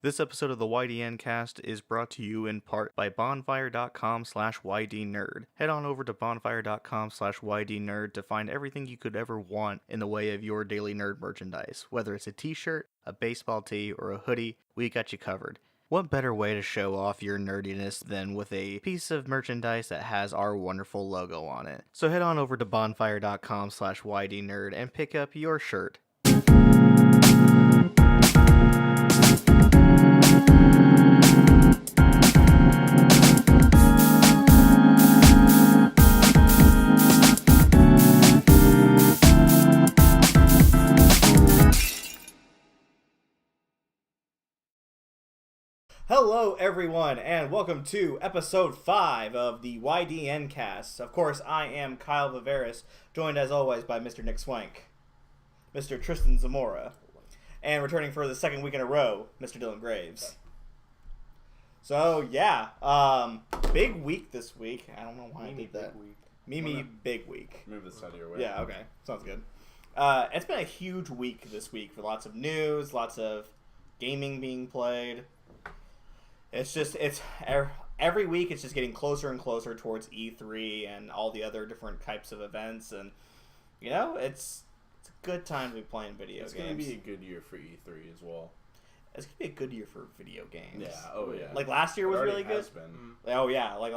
This episode of the YDN cast is brought to you in part by bonfire.com/ydnerd. Head on over to bonfire.com/ydnerd to find everything you could ever want in the way of your daily nerd merchandise. Whether it's a t-shirt, a baseball tee, or a hoodie, we got you covered. What better way to show off your nerdiness than with a piece of merchandise that has our wonderful logo on it? So head on over to bonfire.com/ydnerd and pick up your shirt. Hello everyone, and welcome to episode 5 of the YDN cast. Of course, I am Kyle Viveris, joined as always by Mr. Nick Swank, Mr. Tristan Zamora, and returning for the second week in a row, Mr. Dylan Graves. So yeah, big week this week. I don't know why I did that. Mimi big week. Move this out of your way. Yeah, okay. Sounds good. It's been a huge week this week for lots of news, lots of gaming being played. It's every week it's just getting closer and closer towards E3 and all the other different types of events, and you know, it's a good time to be playing video games. It's going to be a good year for E3 as well. It's going to be a good year for video games. Yeah, oh yeah. Like last year was really good. Has been. Oh yeah, like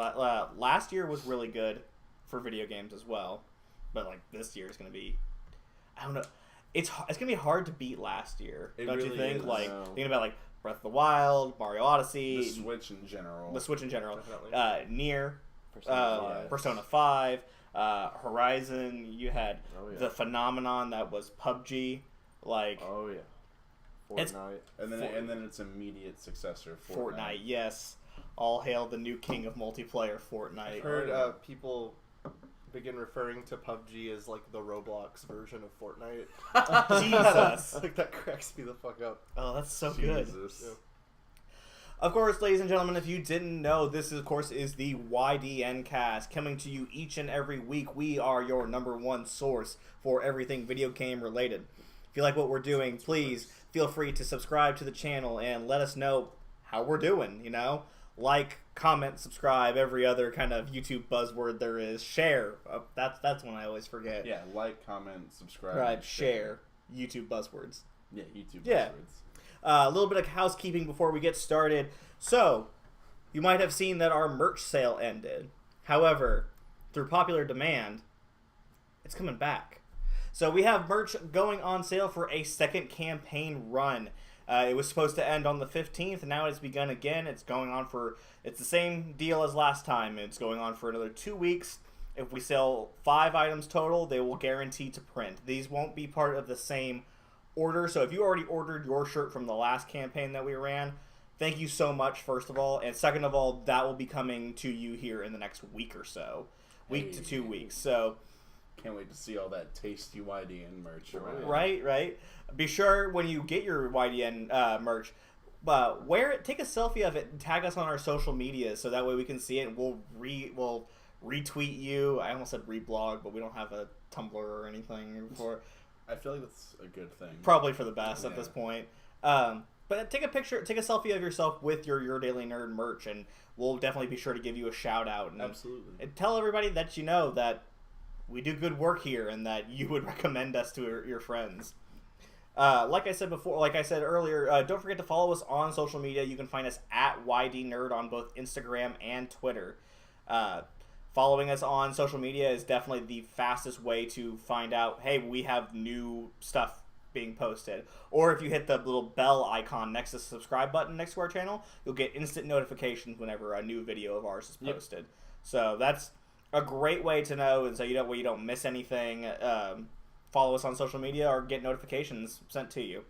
last year was really good for video games as well. But like this year is going to be, I don't know. It's going to be hard to beat last year. Don't you think? Is. Like thinking about like Breath of the Wild, Mario Odyssey, The Switch in general. Definitely. Nier, Persona 5, Horizon. You had the phenomenon that was PUBG. Like, oh yeah, Fortnite, and then its immediate successor, Fortnite. Yes, all hail the new king of multiplayer, Fortnite. I've heard people begin referring to PUBG as like the Roblox version of Fortnite. Jesus, like that cracks me the fuck up. Oh, that's so Jesus. good. Yeah. Of course, ladies and gentlemen, if you didn't know, this is, of course, is the YDN cast coming to you each and every week. We are your number one source for everything video game related. If you like what we're doing, please feel free to subscribe to the channel and let us know how we're doing, you know? Like, comment, subscribe, every other kind of YouTube buzzword there is. Share. That's one I always forget. Yeah, like, comment, subscribe. Share. YouTube buzzwords. Yeah, YouTube buzzwords. A little bit of housekeeping before we get started. So, you might have seen that our merch sale ended. However, through popular demand, it's coming back. So we have merch going on sale for a second campaign run. It was supposed to end on the 15th, and now it's begun again. It's the same deal as last time. It's going on for another 2 weeks. If we sell 5 items total, they will guarantee to print. These won't be part of the same order. So if you already ordered your shirt from the last campaign that we ran, thank you so much, first of all. And second of all, that will be coming to you here in the next week or so. Week to 2 weeks. So can't wait to see all that tasty YDN merch. Right. Be sure when you get your YDN merch, wear it, take a selfie of it, and tag us on our social media so that way we can see it and we'll retweet you. I almost said reblog, but we don't have a Tumblr or anything for. I feel like that's a good thing. Probably for the best at this point. But take a selfie of yourself with your Daily Nerd merch, and we'll definitely be sure to give you a shout out. And, absolutely. And tell everybody that you know that we do good work here and that you would recommend us to your friends. Like I said earlier, don't forget to follow us on social media. You can find us at YDNerd on both Instagram and Twitter. Following us on social media is definitely the fastest way to find out, hey, we have new stuff being posted. Or if you hit the little bell icon next to the subscribe button next to our channel, you'll get instant notifications whenever a new video of ours is posted. Yep. So that's a great way to know, and so you don't miss anything. Follow us on social media or get notifications sent to you.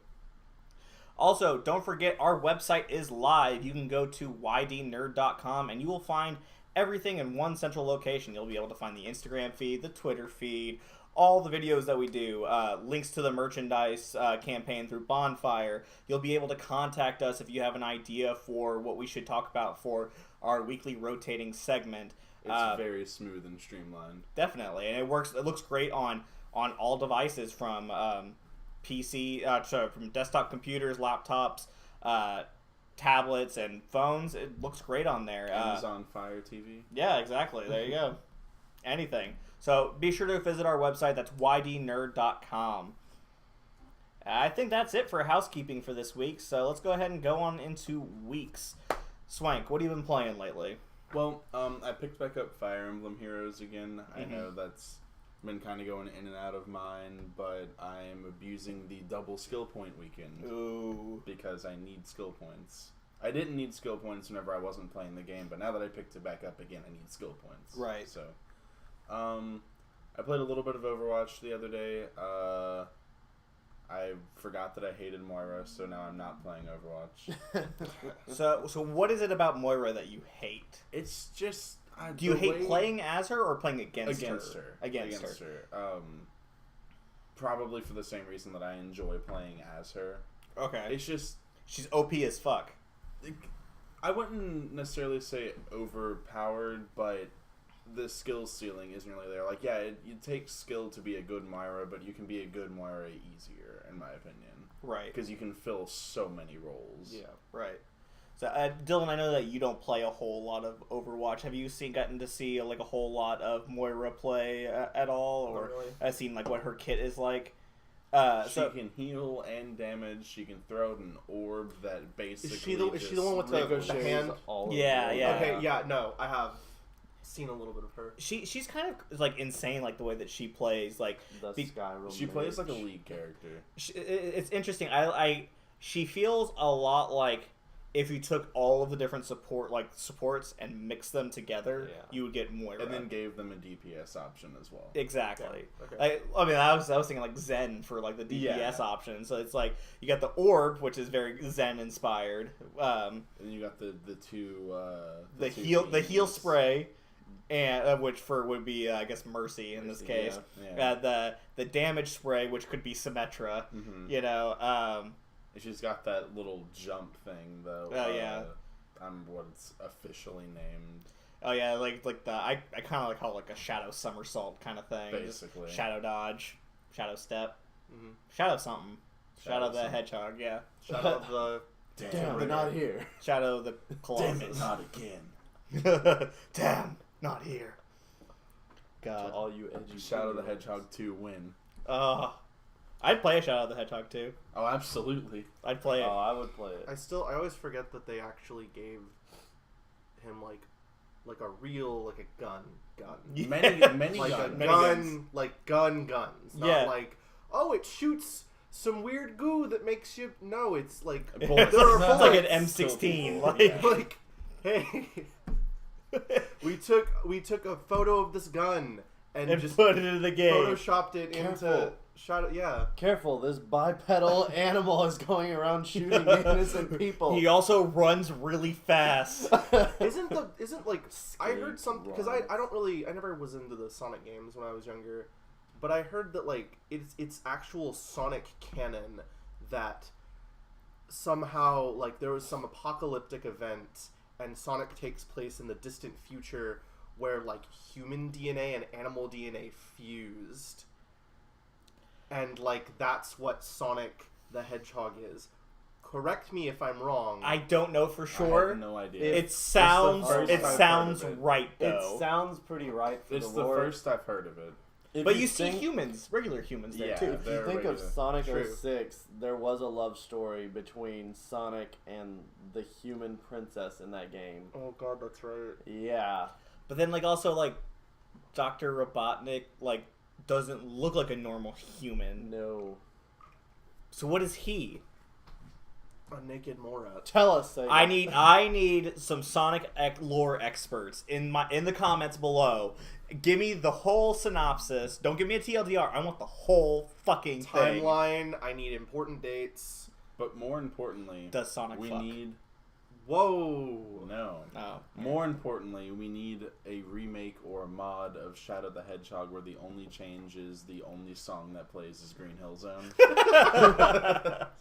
Also, don't forget our website is live. You can go to ydnerd.com and you will find everything in one central location. You'll be able to find the Instagram feed, the Twitter feed, all the videos that we do, links to the merchandise campaign through Bonfire. You'll be able to contact us if you have an idea for what we should talk about for our weekly rotating segment. It's very smooth and streamlined. Definitely, and it works. It looks great on all devices from PC, from desktop computers, laptops, tablets and phones. It looks great on there. Amazon Fire TV. Yeah, exactly. There you go. Anything. So be sure to visit our website. That's ydnerd.com. I think that's it for housekeeping for this week. So let's go ahead and go on into weeks. Swank, what have you been playing lately? Well, I picked back up Fire Emblem Heroes again. I know that's been kind of going in and out of mine, but I'm abusing the double skill point weekend. Ooh. Because I need skill points. I didn't need skill points whenever I wasn't playing the game, but now that I picked it back up again, I need skill points. Right. So, I played a little bit of Overwatch the other day. I forgot that I hated Moira, so now I'm not playing Overwatch. So what is it about Moira that you hate? It's just... Do you hate playing as her or playing against her? Against her. Probably for the same reason that I enjoy playing as her. Okay. It's just... She's OP as fuck. I wouldn't necessarily say overpowered, but the skill ceiling isn't really there. Like, yeah, it takes skill to be a good Moira, but you can be a good Moira easier, in my opinion. Right. Because you can fill so many roles. Yeah, right. So, Dylan, I know that you don't play a whole lot of Overwatch. Have you gotten to see like a whole lot of Moira play at all, or really. Seen like what her kit is like? She can heal and damage. She can throw out an orb that basically Is she the one with the hand? Yeah. Okay, yeah, no, I have seen a little bit of her. She's kind of like insane, like the way that she plays. Like she plays like a lead character. It's interesting. She feels a lot like if you took all of the different supports and mixed them together, you would get Moira. And then gave them a DPS option as well. Exactly. Yeah, okay. I was thinking like Zen for like the DPS option. So it's like you got the orb, which is very Zen inspired. And you got the two the heal spray, and which would be I guess Mercy in this case. Yeah. The damage spray, which could be Symmetra. Mm-hmm. You know. She's got that little jump thing though. Oh yeah. I don't remember what it's officially named. Oh yeah, like the I kind of like call it like a shadow somersault kind of thing. Basically. Just shadow dodge, shadow step, Mm-hmm. shadow something, shadow the hedgehog. Yeah. Shadow of the. Damn, they're not here. Shadow the Colossus. Damn it, not again. Damn, not here. God. To all you edgy Shadow the Hedgehog 2 win. I'd play a Shadow of the Hedgehog too. Oh, absolutely. I'd play it. Oh, I would play it. I always forget that they actually gave him like a real like a gun. Yeah. Many Like guns. a Many gun, guns. like guns. Not Yeah. like, oh, it shoots some weird goo that makes you. No, it's like Bullets. there are It's like an bullets. M16. Still Like, Like, hey, we took a photo of this gun and just put it in the game. photoshopped it into Careful. shot it. Yeah. Careful, this bipedal animal is going around shooting innocent people. He also runs really fast. Isn't like I heard some because I never was into the Sonic games when I was younger, but I heard that like it's actual Sonic canon that somehow like there was some apocalyptic event and Sonic takes place in the distant future where like human DNA and animal DNA fused, and like that's what Sonic the Hedgehog is. Correct me if I'm wrong. I don't know for I sure. have no idea. It sounds first I've heard of it. right though. It sounds pretty right for It's the the lore. first I've heard of it. If But you see think- humans, regular humans there Yeah. too. If you They're think of regular. Sonic True. 06, there was a love story between Sonic and the human princess in that game. Oh god, that's right. Yeah. But then like also like Dr. Robotnik like doesn't look like a normal human. No. So what is he? A naked Mora. Tell us, Sega. I need some Sonic lore experts in the comments below. Give me the whole synopsis. Don't give me a TLDR. I want the whole fucking thing. Timeline. I need important dates. But more importantly, Does Sonic we fuck? need Whoa. no. Oh. More importantly, we need a remake or a mod of Shadow the Hedgehog where the only change is the only song that plays is Green Hill Zone. But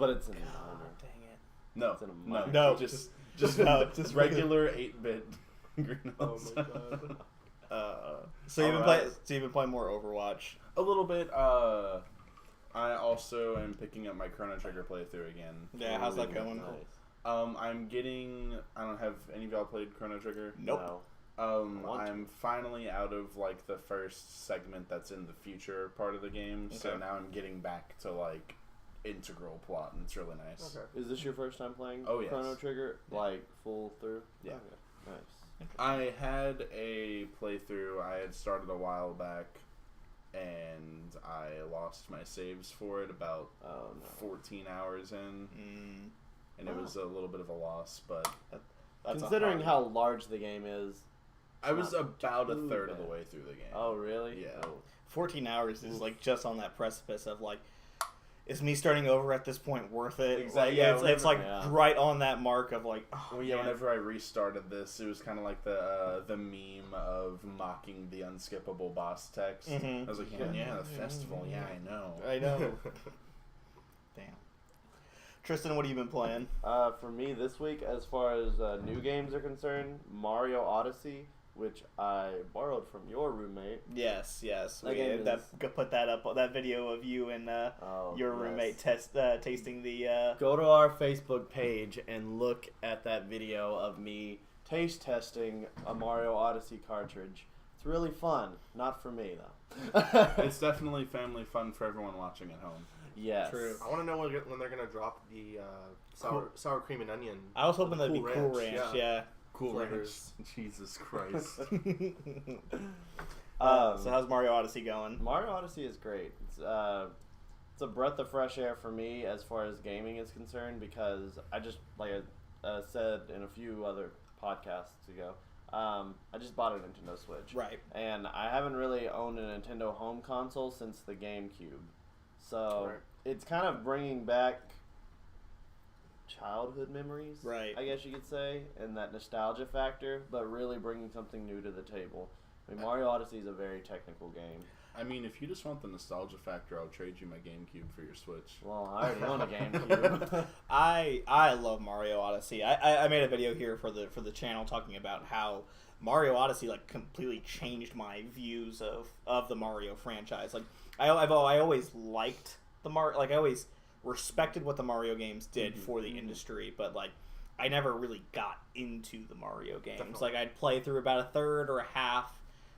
it's in the Oh, minor. dang it. No, It's in a no, mod. No, just no, just regular 8-bit Green Hill Oh my Zone. god. So you've been Alright. playing. So you've been playing more Overwatch. A little bit. I also am picking up my Chrono Trigger playthrough again. Yeah, how's that going? Nice. I'm getting. I don't have any of y'all played Chrono Trigger. Nope. No. I'm finally out of like the first segment that's in the future part of the game, so Okay. now I'm getting back to like integral plot, and it's really nice. Okay. Is this your first time playing Oh, yes. Chrono Trigger? Yeah. Like, full through? Yeah. Okay. Nice. I had a playthrough I had started a while back, and I lost my saves for it about Oh, no. 14 hours in, and it was a little bit of a loss, but That's Considering how large the game is. I was not about a too third of the bad. way through the game. Oh, really? Yeah. Oh. 14 hours is like just on that precipice of like, is me starting over at this point worth it? Exactly. Like, Yeah, it's like yeah. right on that mark of like, oh, Well, yeah, man. whenever I restarted this, it was kind of like the meme of mocking the unskippable boss text. Mhm. I was like, yeah, the festival, yeah, I know. I know. Damn. Tristan, what have you been playing? For me this week, as far as new games are concerned, Mario Odyssey, which I borrowed from your roommate. Yes. That We game put that up, that video of you and your yes. roommate tasting the. Go to our Facebook page and look at that video of me taste testing a Mario Odyssey cartridge. It's really fun. Not for me, though. It's definitely family fun for everyone watching at home. Yes. True. I want to know when they're gonna drop the sour cream and onion. I was hoping that'd be Cool Cool Ranch, Ranch, yeah. yeah. Cool Flavors. Ranch. Jesus Christ. So how's Mario Odyssey going? Mario Odyssey is great. It's a breath of fresh air for me as far as gaming is concerned, because I just, like I said in a few other podcasts ago, I just bought a Nintendo Switch. Right. And I haven't really owned a Nintendo home console since the GameCube. So Right. it's kind of bringing back childhood memories, Right. I guess you could say, and that nostalgia factor, but really bringing something new to the table. I mean, Mario Odyssey is a very technical game. I mean, if you just want the nostalgia factor, I'll trade you my GameCube for your Switch. Well, I already own a GameCube. I love Mario Odyssey. I made a video here for the channel talking about how Mario Odyssey like completely changed my views of the Mario franchise. Like I always liked the Mario, like I always respected what the Mario games did for the industry, but like I never really got into the Mario games. Definitely. Like I'd play through about a third or a half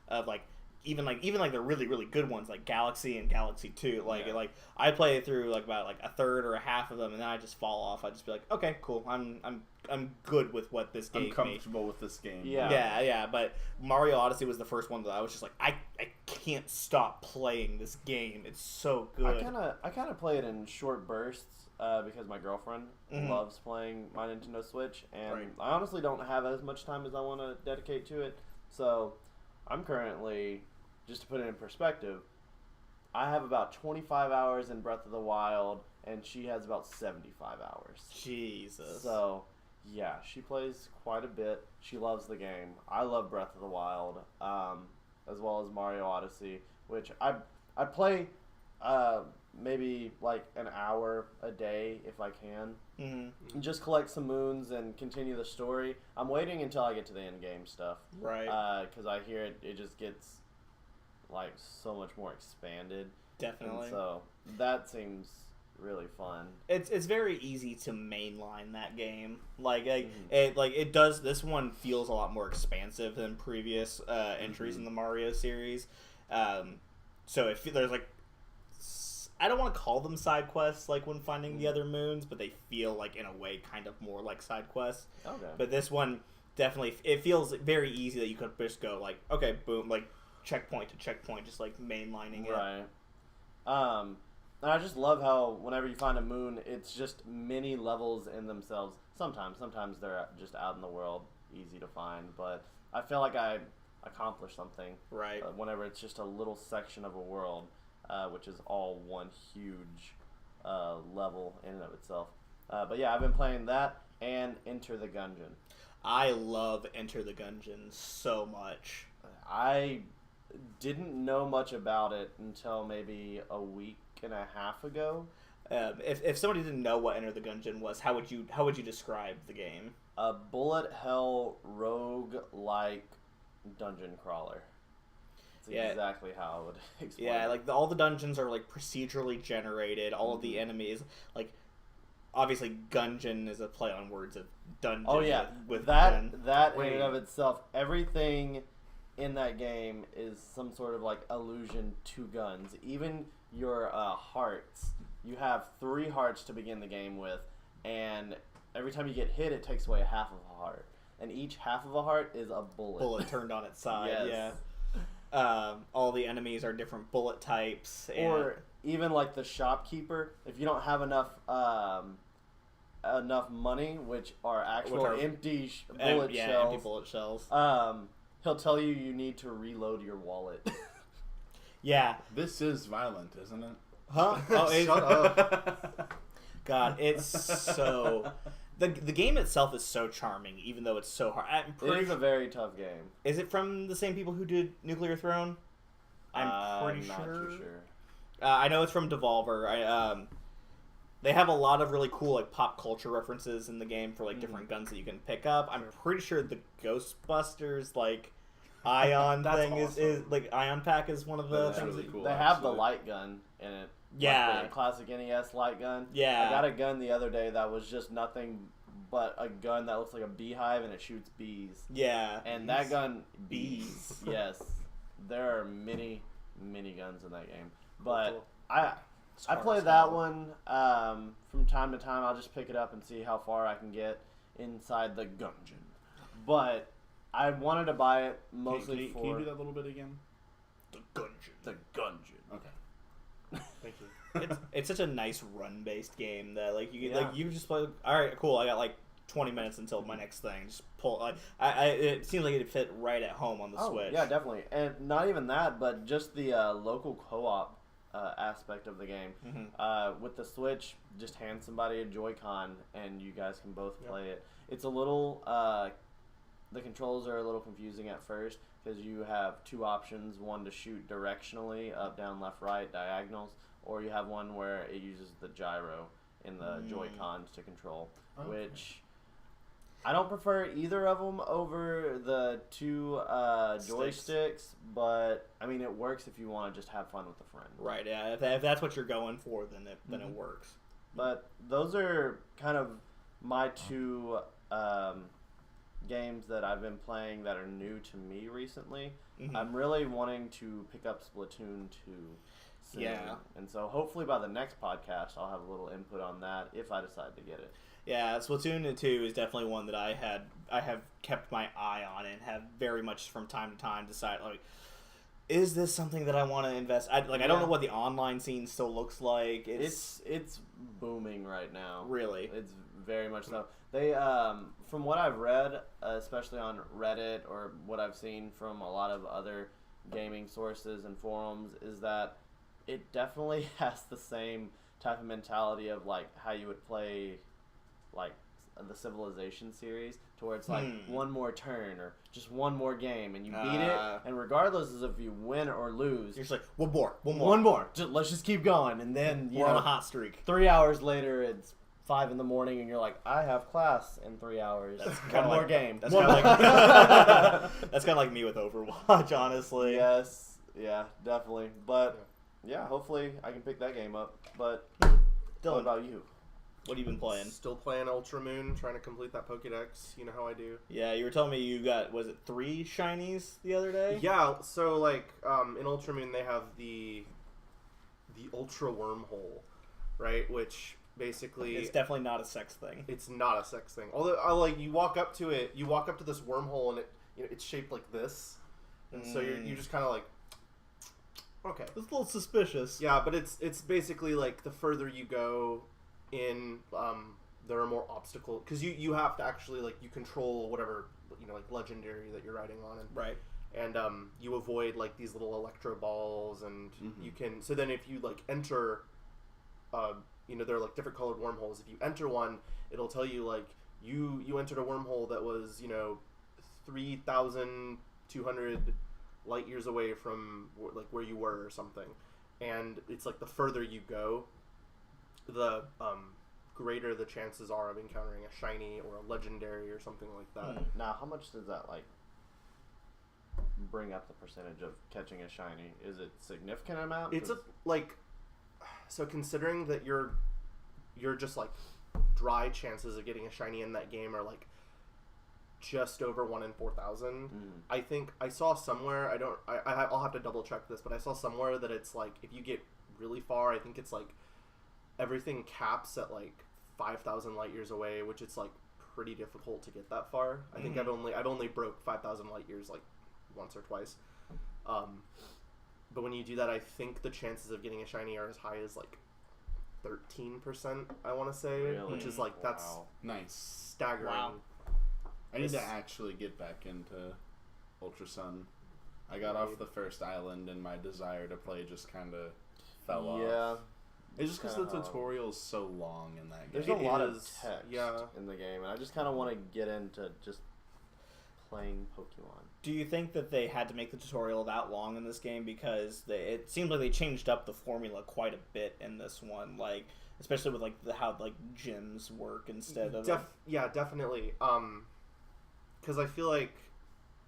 of like even the really good ones like Galaxy and Galaxy 2. Like I play through like about like a third or a half of them, and then I just fall off. I just be like, okay, cool. I'm good with what this game I'm comfortable with this game. Yeah. Yeah. But Mario Odyssey was the first one that I was just like, I can't stop playing this game. It's so good. I kind of play it in short bursts because my girlfriend loves playing my Nintendo Switch, and Right. I honestly don't have as much time as I want to dedicate to it. So I'm currently, just to put it in perspective, I have about 25 hours in Breath of the Wild, and she has about 75 hours. Jesus. So, yeah, she plays quite a bit. She loves the game. I love Breath of the Wild, as well as Mario Odyssey, which I play maybe like an hour a day if I can. Mm-hmm. Just collect some moons and continue the story. I'm waiting until I get to the end game stuff, Right. because I hear it just gets like so much more expanded. Definitely. And so that seems really fun. It's very easy to mainline that game. It does. This one feels a lot more expansive than previous entries in the Mario series. So there's like, I don't want to call them side quests like when finding the other moons, but they feel like in a way kind of more like side quests. Okay. But this one definitely, it feels very easy that you could just go like, okay, boom, like checkpoint to checkpoint, just like mainlining it. Right. And I just love how whenever you find a moon, it's just mini levels in themselves. Sometimes they're just out in the world, easy to find. But I feel like I accomplished something. Right. Whenever it's just a little section of a world, which is all one huge level in and of itself. But yeah, I've been playing that and Enter the Gungeon. I love Enter the Gungeon so much. I didn't know much about it until maybe a week and a half ago. If somebody didn't know what Enter the Gungeon was, how would you describe the game? A bullet hell rogue-like dungeon crawler. That's Yeah. exactly how I would explain Yeah, it. like all the dungeons are like procedurally generated. All of the enemies, like obviously, Gungeon is a play on words of dungeon. Oh yeah, with that gun. that in Wait. and of itself, everything in that game is some sort of like allusion to guns. Even your hearts, you have 3 hearts to begin the game with, and every time you get hit, it takes away a half of a heart, and each half of a heart is a bullet. Bullet turned on its side. Yes. Yeah. All the enemies are different bullet types. And Or even like the shopkeeper, if you don't have enough money, which are actual Which are empty bullet shells, empty bullet shells. he'll tell you need to reload your wallet. Yeah. This is violent, isn't it? Huh? Oh, Shut up. God, it's so. The game itself is so charming, even though it's so hard. I'm It pretty is a very tough game. Is it from the same people who did Nuclear Throne? I'm pretty not sure. too sure. I know it's from Devolver. They have a lot of really cool like pop culture references in the game for like different guns that you can pick up. I'm pretty sure the Ghostbusters like Ion That's thing is awesome. like Ion Pack is one of the That's things. really cool. They have the actually. light gun in it. Yeah. Like the classic NES light gun. Yeah. I got a gun the other day that was just nothing but a gun that looks like a beehive and it shoots bees. Yeah. And that gun, Bees. yes, there are many guns in that game. But Cool. I hard play as that hell. one from time to time. I'll just pick it up and see how far I can get inside the gungeon. But I wanted to buy it mostly Can you for do that a little bit again? The Gungeon. the gungeon. Okay. Thank you. It's such a nice run based game that like you Yeah. like you just play. All right, cool. I got like 20 minutes until my next thing. Just pull. Like it seems like it'd fit right at home on the Switch. Yeah, definitely. And not even that, but just the local co-op aspect of the game. Mhm. With the Switch, just hand somebody a Joy-Con and you guys can both Yep. play it. It's a little, the controls are a little confusing at first because you have 2 options, one to shoot directionally, up, down, left, right, diagonals, or you have one where it uses the gyro in the Joy-Cons to control, Okay. which I don't prefer either of them over the 2 joysticks, but I mean it works if you want to just have fun with a friend. Right. Yeah. If that's what you're going for, then it works. But those are kind of my 2 games that I've been playing that are new to me recently. Mhm. I'm really wanting to pick up Splatoon 2 soon. Yeah. And so hopefully by the next podcast I'll have a little input on that if I decide to get it. Yeah, Splatoon 2 is definitely one that I have kept my eye on and have very much from time to time decided like, is this something that I want to invest? I don't know what the online scene still looks like. It's booming right now. Really. It's very much so. They from what I've read, especially on Reddit or what I've seen from a lot of other gaming sources and forums, is that it definitely has the same type of mentality of like how you would play like the Civilization series, to where it's like one more turn or just one more game and you beat it, and regardless of if you win or lose, You're just like, one more. let's just keep going, and then We're on a hot streak. 3 hours later it's 5 in the morning and you're like, I have class in 3 hours. That's One kinda more like- game. That's kind of like that's kind of like me with Overwatch, honestly. Yes, yeah, definitely. But yeah, hopefully I can pick that game up. But Dylan, what about you? what have you been playing? Still playing Ultra Moon, trying to complete that Pokédex. You know how I do. Yeah, you were telling me you got, was it 3 shinies the other day? Yeah, so like in Ultra Moon they have the Ultra Wormhole, right? Which basically It's definitely not a sex thing. it's not a sex thing. Although like you walk up to this wormhole and it's shaped like this, and so you just kind of like, okay, It's a little suspicious. yeah, but it's basically like the further you go in, there are more obstacles because you have to actually like you control whatever like legendary that you're riding on, Right. and you avoid like these little electro balls, and you can. So then if you like enter, there are like different colored wormholes. If you enter one, it'll tell you like you entered a wormhole that was 3,200 light years away from like where you were or something, and it's like the further you go, the greater the chances are of encountering a shiny or a legendary or something like that. Now, how much does that like bring up the percentage of catching a shiny? Is it significant amount? It's so considering that you're just like dry chances of getting a shiny in that game are like just over 1 in 4,000. I think I saw somewhere, I'll have to double check this, but I saw somewhere that it's like if you get really far, I think it's like everything caps at like 5,000 light years away, which it's like pretty difficult to get that far. I think I've only broke 5,000 light years like once or twice. But when you do that, I think the chances of getting a shiny are as high as like 13%, I want to say, Really? which is like that's Nice. staggering. Wow. I need to actually get back into Ultra Sun. I got off the first island and my desire to play just kind of fell off. Yeah. It's just because the tutorial's so long in that game. There's a lot of is, text yeah. in the game, and I just kind of want to get into just playing Pokemon. Do you think that they had to make the tutorial that long in this game because it seems like they changed up the formula quite a bit in this one, like especially with like how like gyms work instead of Yeah, definitely. Because I feel like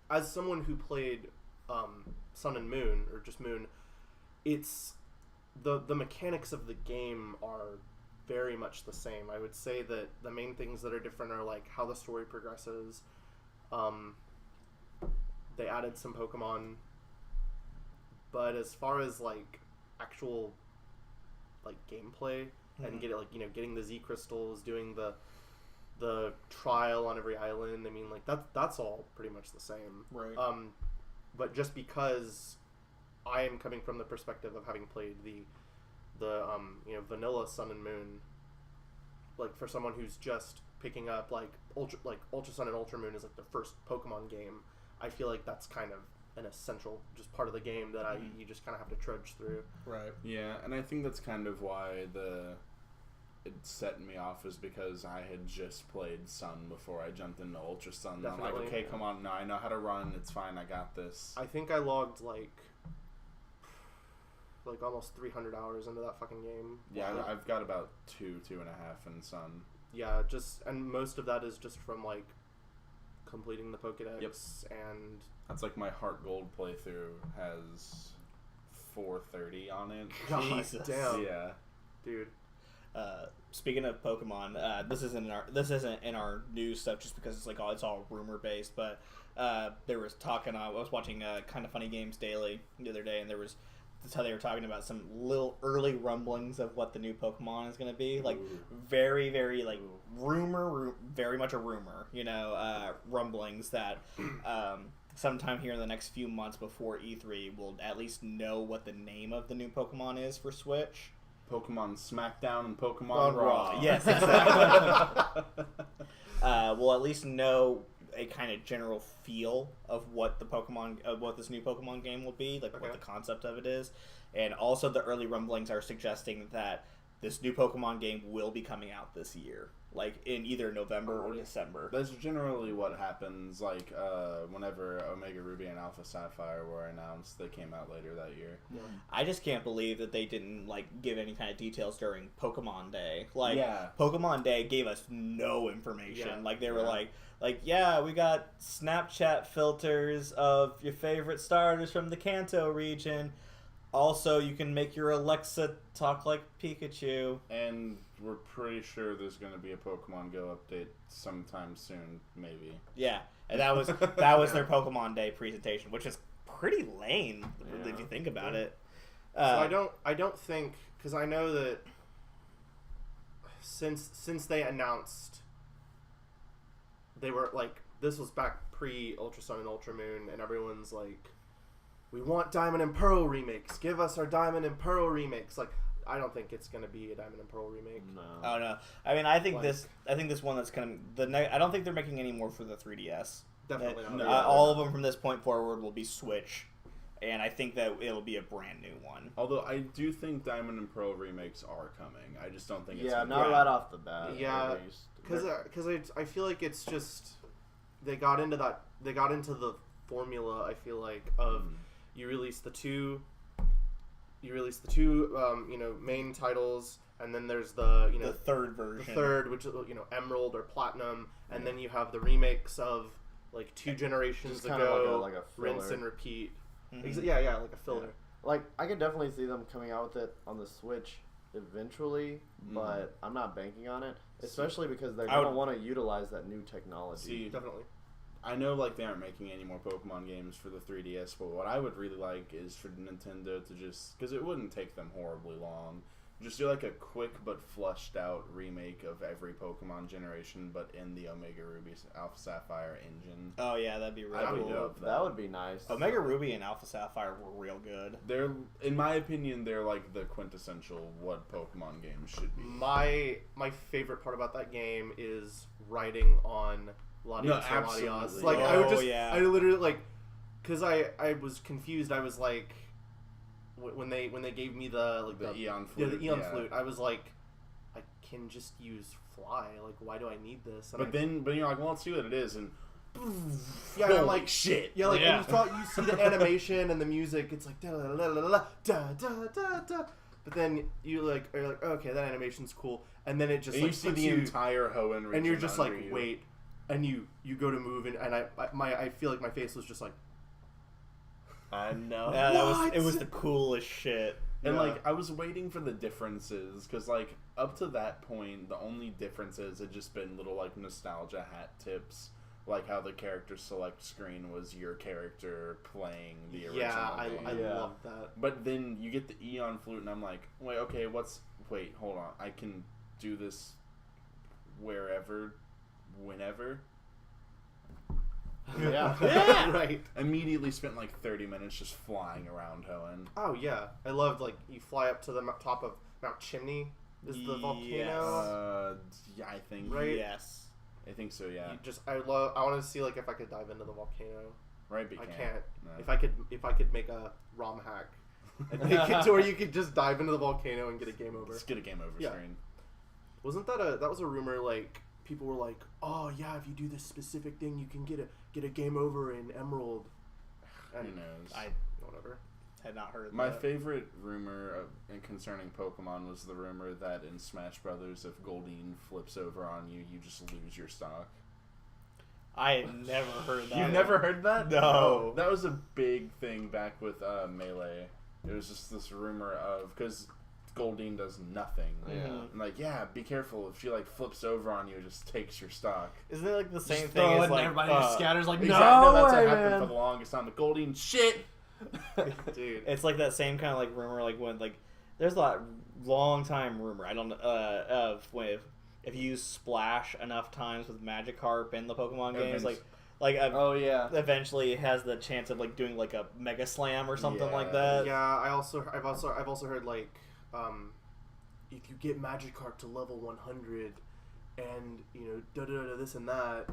as someone who played Sun and Moon or just Moon, it's the mechanics of the game are very much the same. I would say that the main things that are different are like how the story progresses. They added some Pokemon, but as far as like actual like gameplay and getting the Z crystals, doing the trial on every island, I mean like that's all pretty much the same. Right. But just because I am coming from the perspective of having played the vanilla Sun and Moon, like for someone who's just picking up like Ultra Sun and Ultra Moon is like the first Pokemon game, I feel like that's kind of an essential just part of the game that you just kind of have to trudge through. Right. Yeah, and I think that's kind of why it set me off, is because I had just played Sun before I jumped into Ultra Sun. I'm like, okay, come on, now I know how to run. It's fine. I got this. I think I logged like almost 300 hours into that fucking game. Yeah, I've got about 2.5 in Sun. Yeah, and most of that is just from like completing the Pokédex. Yep. And that's like my Heart Gold playthrough has 430 on it. God Jesus. damn. Yeah, dude. Speaking of Pokemon, this isn't in our news stuff just because it's like it's all rumor based. But there was talking. I was watching Kind of Funny Games Daily the other day, and that's how they were talking about some little early rumblings of what the new Pokemon is going to be. Like very, very like very much a rumor. Rumblings that sometime here in the next few months before E3, we'll at least know what the name of the new Pokemon is for Switch. Pokemon Smackdown and Pokemon Raw. Yes, exactly. We'll at least know a kind of general feel of what this new Pokemon game will be, like what the concept of it is, and also the early rumblings are suggesting that this new Pokemon game will be coming out this year, like in either November or December. That's generally what happens. Like whenever Omega Ruby and Alpha Sapphire were announced, they came out later that year. Yeah. I just can't believe that they didn't like give any kind of details during Pokemon Day. Like Yeah. Pokemon Day gave us no information. Yeah. Like they were like, yeah, we got Snapchat filters of your favorite starters from the Kanto region. Also, you can make your Alexa talk like Pikachu. And we're pretty sure there's going to be a Pokemon Go update sometime soon, maybe. Yeah, and that was their Pokemon Day presentation, which is pretty lame if you think about it. So I don't think, because I know that since they announced, they were like, this was back pre Ultra Sun and Ultra Moon, and everyone's like, we want Diamond and Pearl remakes. Give us our Diamond and Pearl remakes. Like, I don't think it's gonna be a Diamond and Pearl remake. No. Oh no! I mean, I think this one that's gonna I don't think they're making any more for the 3DS. Definitely not. No. All of them from this point forward will be Switch, and I think that it'll be a brand new one. Although I do think Diamond and Pearl remakes are coming. I just don't think it's Yeah, gonna not be- right off the bat. Yeah, at least. because I feel like it's just they got into the formula. I feel like of you release the two main titles, and then there's the third version, which is Emerald or Platinum, and then you have the remakes of like 2 generations Just kind ago. of like a filler. Rinse and repeat. Mhm. Yeah, like a filler. Yeah. Like, I could definitely see them coming out with it on the Switch eventually, but I'm not banking on it, especially because they're going to want to utilize that new technology. See, Definitely. I know like they aren't making any more Pokemon games for the 3DS, but what I would really like is for Nintendo to just, because it wouldn't take them horribly long, just do like a quick but flushed out remake of every Pokemon generation, but in the Omega Ruby Alpha Sapphire engine. Oh yeah, that'd be really I would cool. love That would be nice. Omega Ruby and Alpha Sapphire were real good. They're, in my opinion, they're like the quintessential what Pokemon games should be. My favorite part about that game is riding on Latias and absolutely. Latias. Like I would Oh, just, yeah. I literally like, because I was confused. I was like, when they gave me the Eon Flute. yeah, the Eon Flute, I was like, I can just use fly. Like, why do I need this? And But you're like, well, let's see what it is, and yeah, and I'm holy like shit. Yeah, like Yeah. when you see the animation and the music, it's like da da da da da da da da da. But then you're like, okay, that animation's cool, and then it just And like you see puts the entire Hoenn region and you're just like, under you. wait, and you go to move, and I feel like my face was just like, I know. Yeah, What? it was the coolest shit. And Yeah. like I was waiting for the differences because like up to that point the only differences had just been little like nostalgia hat tips, like how the character select screen was your character playing the original yeah, I game. Yeah. love that. But then you get the Eon Flute and I'm like, wait, okay, wait, hold on, I can do this wherever, whenever. Yeah. Yeah. Right. Immediately spent like 30 minutes just flying around Hoenn. Oh yeah, I loved like you fly up to the top of Mount Chimney. Is the Yes. volcano? Yeah, I think. Right? Yes. I think so. Yeah. I want to see like if I could dive into the volcano. Right, but I you can't. No. If I could make a ROM hack and make it to where you could just dive into the volcano and get a game over. Let's get a game over Yeah. screen. Wasn't that was a rumor? Like people were like, oh yeah, if you do this specific thing, you can get a game over in Emerald. Who And knows? I whatever. had not heard My that. favorite rumor concerning Pokemon was the rumor that in Smash Brothers, if Goldeen flips over on you, you just lose your stock. I had never heard that. You've never heard that? No. That was a big thing back with Melee. It was just this rumor of, because Goldeen does nothing. Yeah. Mhm. And like, yeah, be careful. If she like flips over on you, it just takes your stock. Isn't it like the same Just thing throw it as and like everybody just scatters like, Exactly. no That's way, what happened man. for the longest time. The Goldeen shit. Dude. It's like that same kind of like rumor, like when like there's a lot long time rumor. I don't know of when if you use Splash enough times with Magikarp in the Pokemon games, Oh yeah. eventually it has the chance of like doing like a Mega Slam or something Yeah. like that. Yeah, I've also heard like if you get Magikarp to level 100 and da da da this and that,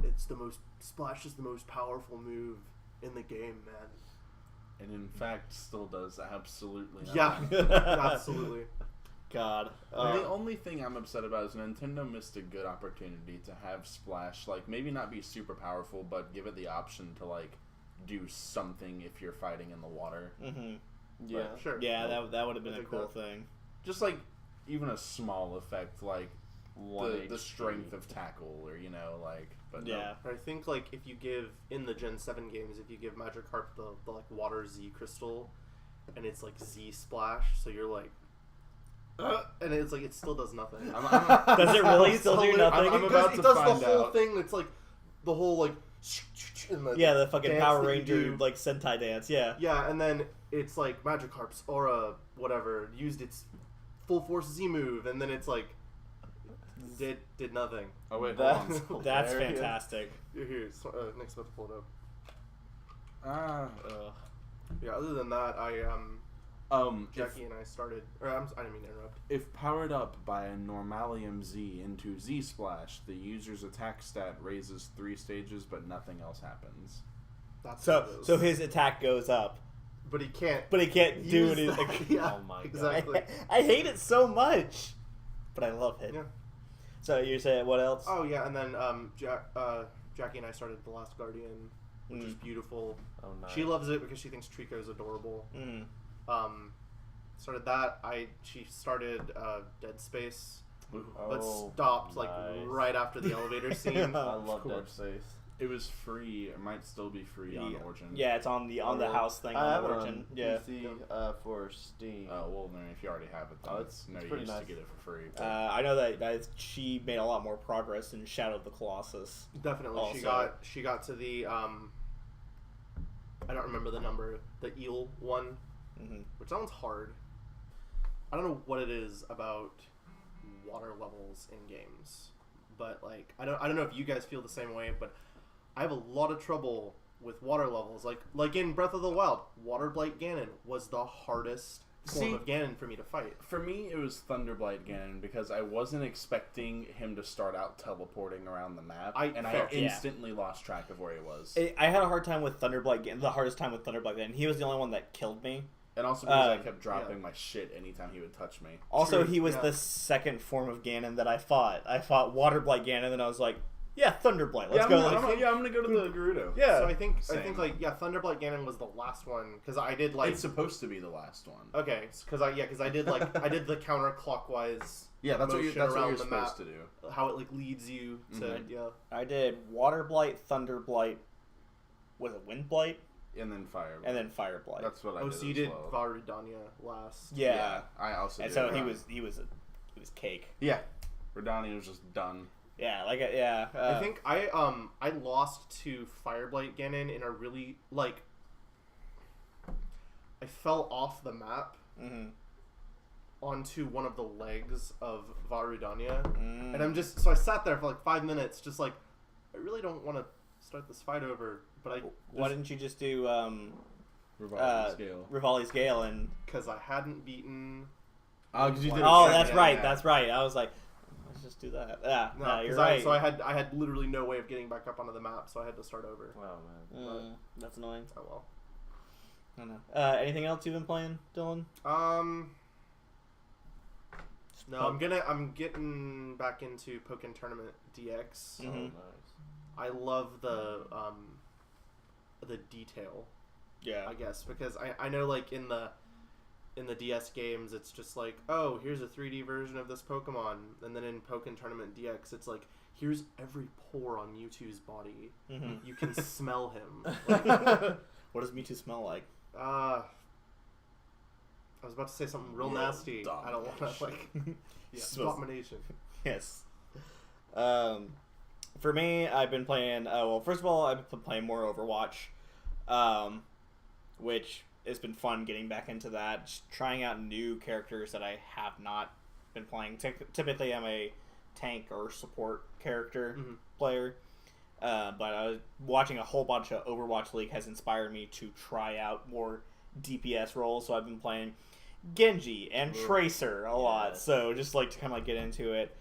Splash is the most powerful move in the game, man. And in fact, still does absolutely nothing. Yeah, absolutely. God. And the only thing I'm upset about is Nintendo missed a good opportunity to have Splash, like, maybe not be super powerful, but give it the option to, like, do something if you're fighting in the water. Mm-hmm. Yeah. Sure. Yeah, that would have been I a think cool that- thing. Just, like, even a small effect, like, One the HP. strength of tackle, or, like, but Yeah. I think like if you give in the Gen 7 games, if you give Magikarp the like water Z crystal, and it's like Z Splash, so you're like, and it's like it still does nothing. Does it really It's still do hilarious. nothing? I'm It about does, to it does find the whole out. thing. It's like the whole like, and Yeah, the fucking dance Power that you Ranger do. like Sentai dance. Yeah. Yeah, and then it's like Magikarp's aura, whatever, used its full force Z move, and then it's like did nothing. Oh, wait, That's hold on. That's hilarious. fantastic. Here, so, Nick's about to pull it up. Ugh. Yeah, other than that, Jackie and I started. Or I didn't mean to interrupt. If powered up by a Normalium Z into Z Splash, the user's attack stat raises 3 stages, but nothing else happens. That's So what it is. so his attack goes up, but he can't. but he can't do use anything. that. Yeah, Oh my God. exactly. I hate it so much, but I love it. Yeah. So you said what else? Oh yeah, and then Jackie and I started The Last Guardian, which is beautiful. Oh nice. She loves it because she thinks Trico's adorable. Mm. Started that. She started Dead Space, but Oh, stopped like nice. right after the elevator scene. I love Of Dead course. Space. It was free. It might still be free on Origin. Yeah, it's on the house thing I on have Origin. it Yeah. on PC for Steam. Oh well, then if you already have it, then it's no pretty use nice. to get it for free. But I know that she made a lot more progress in Shadow of the Colossus. Definitely, Also. she got to the I don't remember the number, the eel one, which sounds hard. I don't know what it is about water levels in games, but like I don't know if you guys feel the same way, but I have a lot of trouble with water levels. Like in Breath of the Wild, Water Blight Ganon was the hardest form of Ganon for me to fight. For me, it was Thunderblight Ganon because I wasn't expecting him to start out teleporting around the map, I instantly lost track of where he was. I had a hard time with Thunderblight Ganon, the hardest time with Thunderblight Ganon. He was the only one that killed me. And also because I kept dropping my shit anytime he would touch me. Also, he was the second form of Ganon that I fought. I fought Water Blight Ganon, and I was like, yeah, Thunderblight. Let's go. I'm gonna go to the Gerudo. Yeah, so I think Thunderblight Ganon was the last one because I did like. It's supposed to be the last one. Okay, because I did like I did the counterclockwise. Yeah, that's what you're supposed map, to do. How it like leads you to I did Water Blight, Thunder Blight. Was it Wind Blight? And then Fire. And then Fire Blight. That's what I did. Oh, so you did Varudania last. Yeah, I also. And did so he was cake. Yeah, Redania was just done. Yeah, I think I lost to Fireblight Ganon in a really like. I fell off the map onto one of the legs of Varudania, and I sat there for like 5 minutes, just like I really don't want to start this fight over, but why didn't you just do Rivali's Gale and because I hadn't beaten. Oh, because you did. That's right. That's right. I was like. Let's just do that. Yeah, no, you're right. So I had literally no way of getting back up onto the map, so I had to start over. Wow, man. That's annoying. Oh well. I don't know. Anything else you've been playing, Dylan? No, I'm getting back into Pokken Tournament DX. Oh, nice. I love the detail. Yeah. I guess because I know like in the DS games, it's just like, oh, here's a 3D version of this Pokemon. And then in Pokken Tournament DX, it's like, here's every pore on Mewtwo's body. You can smell him. Like, what does Mewtwo smell like? I was about to say something real nasty. I don't want to, like... Abomination. Yes. For me, I've been playing... well, first of all, I've been playing more Overwatch. Which... It's been fun getting back into that, just trying out new characters that I have not been playing. Typically, I'm a tank or support character player, but I was watching a whole bunch of Overwatch League has inspired me to try out more DPS roles. So I've been playing Genji and Tracer a lot. So just like to kind of like get into it.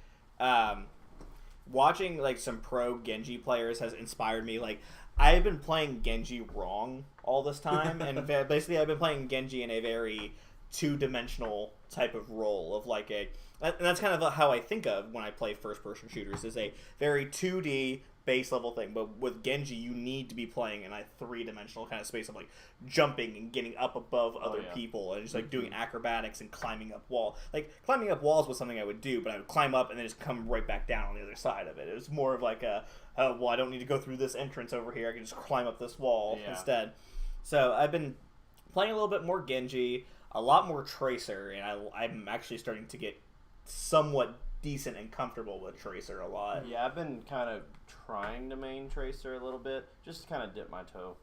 Watching like some pro Genji players has inspired me. Like I've been playing Genji wrong all this time, and basically I've been playing Genji in a very two-dimensional type of role of like a, and that's kind of how I think of when I play first-person shooters, is a very 2D base level thing. But with Genji, you need to be playing in a three-dimensional kind of space of like jumping and getting up above other people and just like doing acrobatics and climbing up wall. Like climbing up walls was something I would do, but I would climb up and then just come right back down on the other side of it. It was more of like a, well, I don't need to go through this entrance over here. I can just climb up this wall instead. So I've been playing a little bit more Genji, a lot more Tracer, and I'm actually starting to get somewhat decent and comfortable with Tracer a lot. Yeah, I've been kind of trying to main Tracer a little bit, just to kind of dip my toe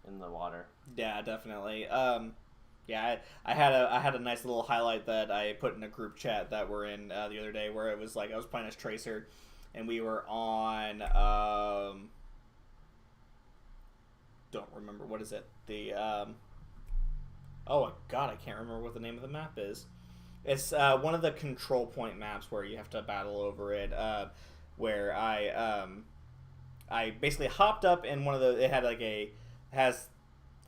in the water. Yeah, definitely. I had a nice little highlight that I put in a group chat that we're in the other day, where it was like I was playing as Tracer, and we were on don't remember, what is it? The oh god, I can't remember what the name of the map is. It's one of the control point maps where you have to battle over it. Where I basically hopped up in one of the. It had like has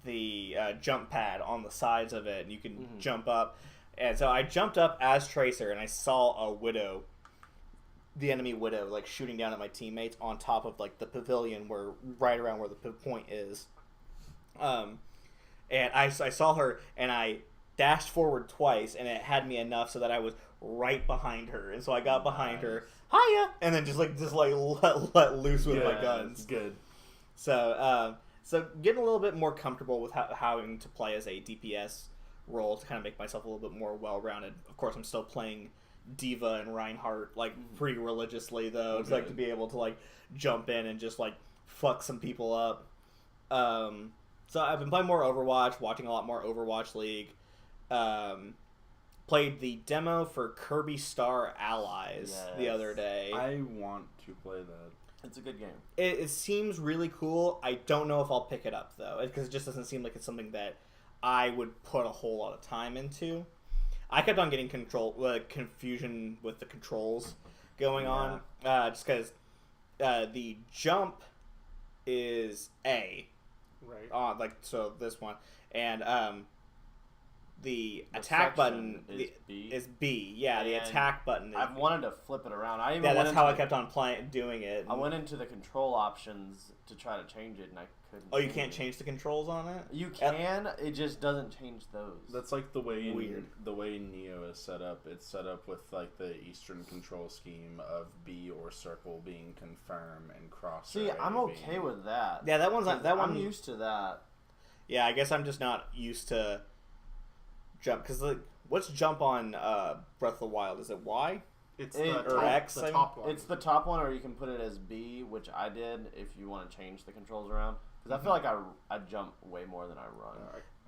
the jump pad on the sides of it, and you can jump up. And so I jumped up as Tracer, and I saw a Widow, the enemy Widow, like shooting down at my teammates on top of like the pavilion, where right around where the point is. And I saw her, and I dashed forward twice, and it had me enough so that I was right behind her, and so I got behind her, hiya, and then just let loose with my guns. Good. So getting a little bit more comfortable with having to play as a DPS role to kind of make myself a little bit more well-rounded. Of course, I'm still playing Diva and Reinhardt like pretty religiously though. It's like to be able to like jump in and just like fuck some people up. So I've been playing more Overwatch, watching a lot more Overwatch League. Played the demo for Kirby Star Allies the other day. I want to play that. It's a good game. It seems really cool. I don't know if I'll pick it up though, because it just doesn't seem like it's something that I would put a whole lot of time into. I kept on getting confusion with the controls going on, just because the jump is A, right? Like so this one, and the attack button is B. Yeah, the attack button is I've wanted to flip it around. that's how I kept on doing it. I went into the control options to try to change it, and I couldn't. Oh, you can't change the controls on it? You can. It just doesn't change those. That's like the way the way Neo is set up. It's set up with like the Eastern control scheme of B or circle being confirm and cross. See, I'm okay with that. Yeah, that one's not, I'm used to that. Yeah, I guess I'm just not used to jump, because like, what's jump on Breath of the Wild? Is it Y? It's X, the top one. It's the top one, or you can put it as B, which I did if you want to change the controls around. Because I feel like I jump way more than I run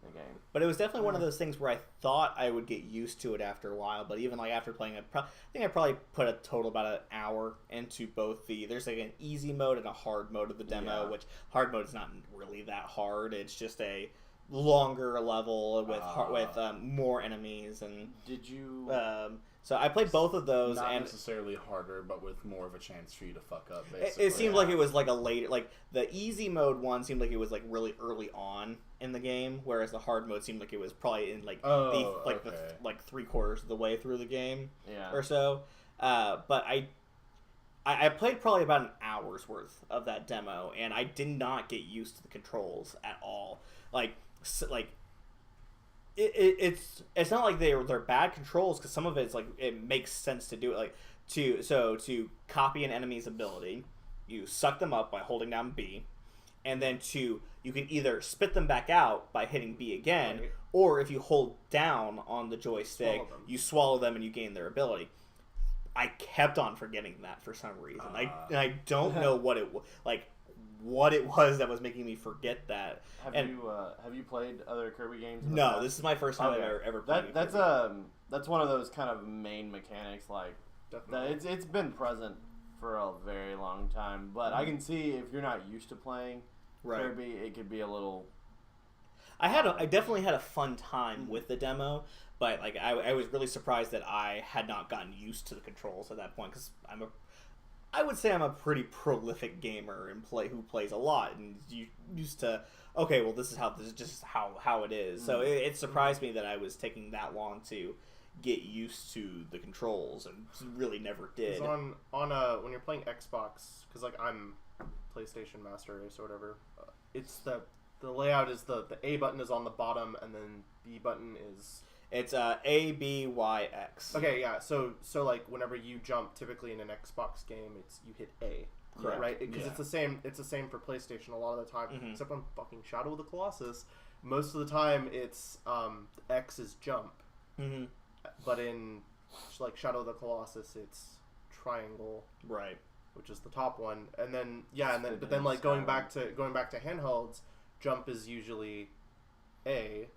in the game. But it was definitely one of those things where I thought I would get used to it after a while. But even like after playing it, I think I probably put a total about an hour into both there's like an easy mode and a hard mode of the demo, which hard mode is not really that hard. It's just a longer level with more enemies. And did you? So I played both of those, not and necessarily harder, but with more of a chance for you to fuck up. It seemed like it was like a later, like the easy mode one seemed like it was like really early on in the game, whereas the hard mode seemed like it was probably in like the 3/4 of the way through the game, or so. But I played probably about an hour's worth of that demo, and I did not get used to the controls at all. It's not like they're bad controls, because some of it's like it makes sense to do it, like to copy an enemy's ability, you suck them up by holding down B, and then you can either spit them back out by hitting B again, or if you hold down on the joystick, you swallow them and you gain their ability. I kept on forgetting that for some reason. I don't know what it was that was making me forget that. Have you played other Kirby games? No, this is my first time I've ever played. That's one of those kind of main mechanics. Like it's been present for a very long time, but I can see if you're not used to playing Kirby, it could be a little. I definitely had a fun time with the demo, but like I was really surprised that I had not gotten used to the controls at that point, because I would say I'm a pretty prolific gamer and who plays a lot, and you used to this is just how it is. So it surprised me that I was taking that long to get used to the controls, and really never did. On when you're playing Xbox, because like I'm PlayStation Master Race or whatever, it's the layout is the A button is on the bottom, and then B button is. It's A, B, Y, X. Okay, yeah. So like whenever you jump, typically in an Xbox game, you hit A, correct? Right? Because it's the same. It's the same for PlayStation a lot of the time, except on fucking Shadow of the Colossus. Most of the time, it's X is jump. But in like Shadow of the Colossus, it's triangle, right? Which is the top one, and then like going back to handhelds, jump is usually A,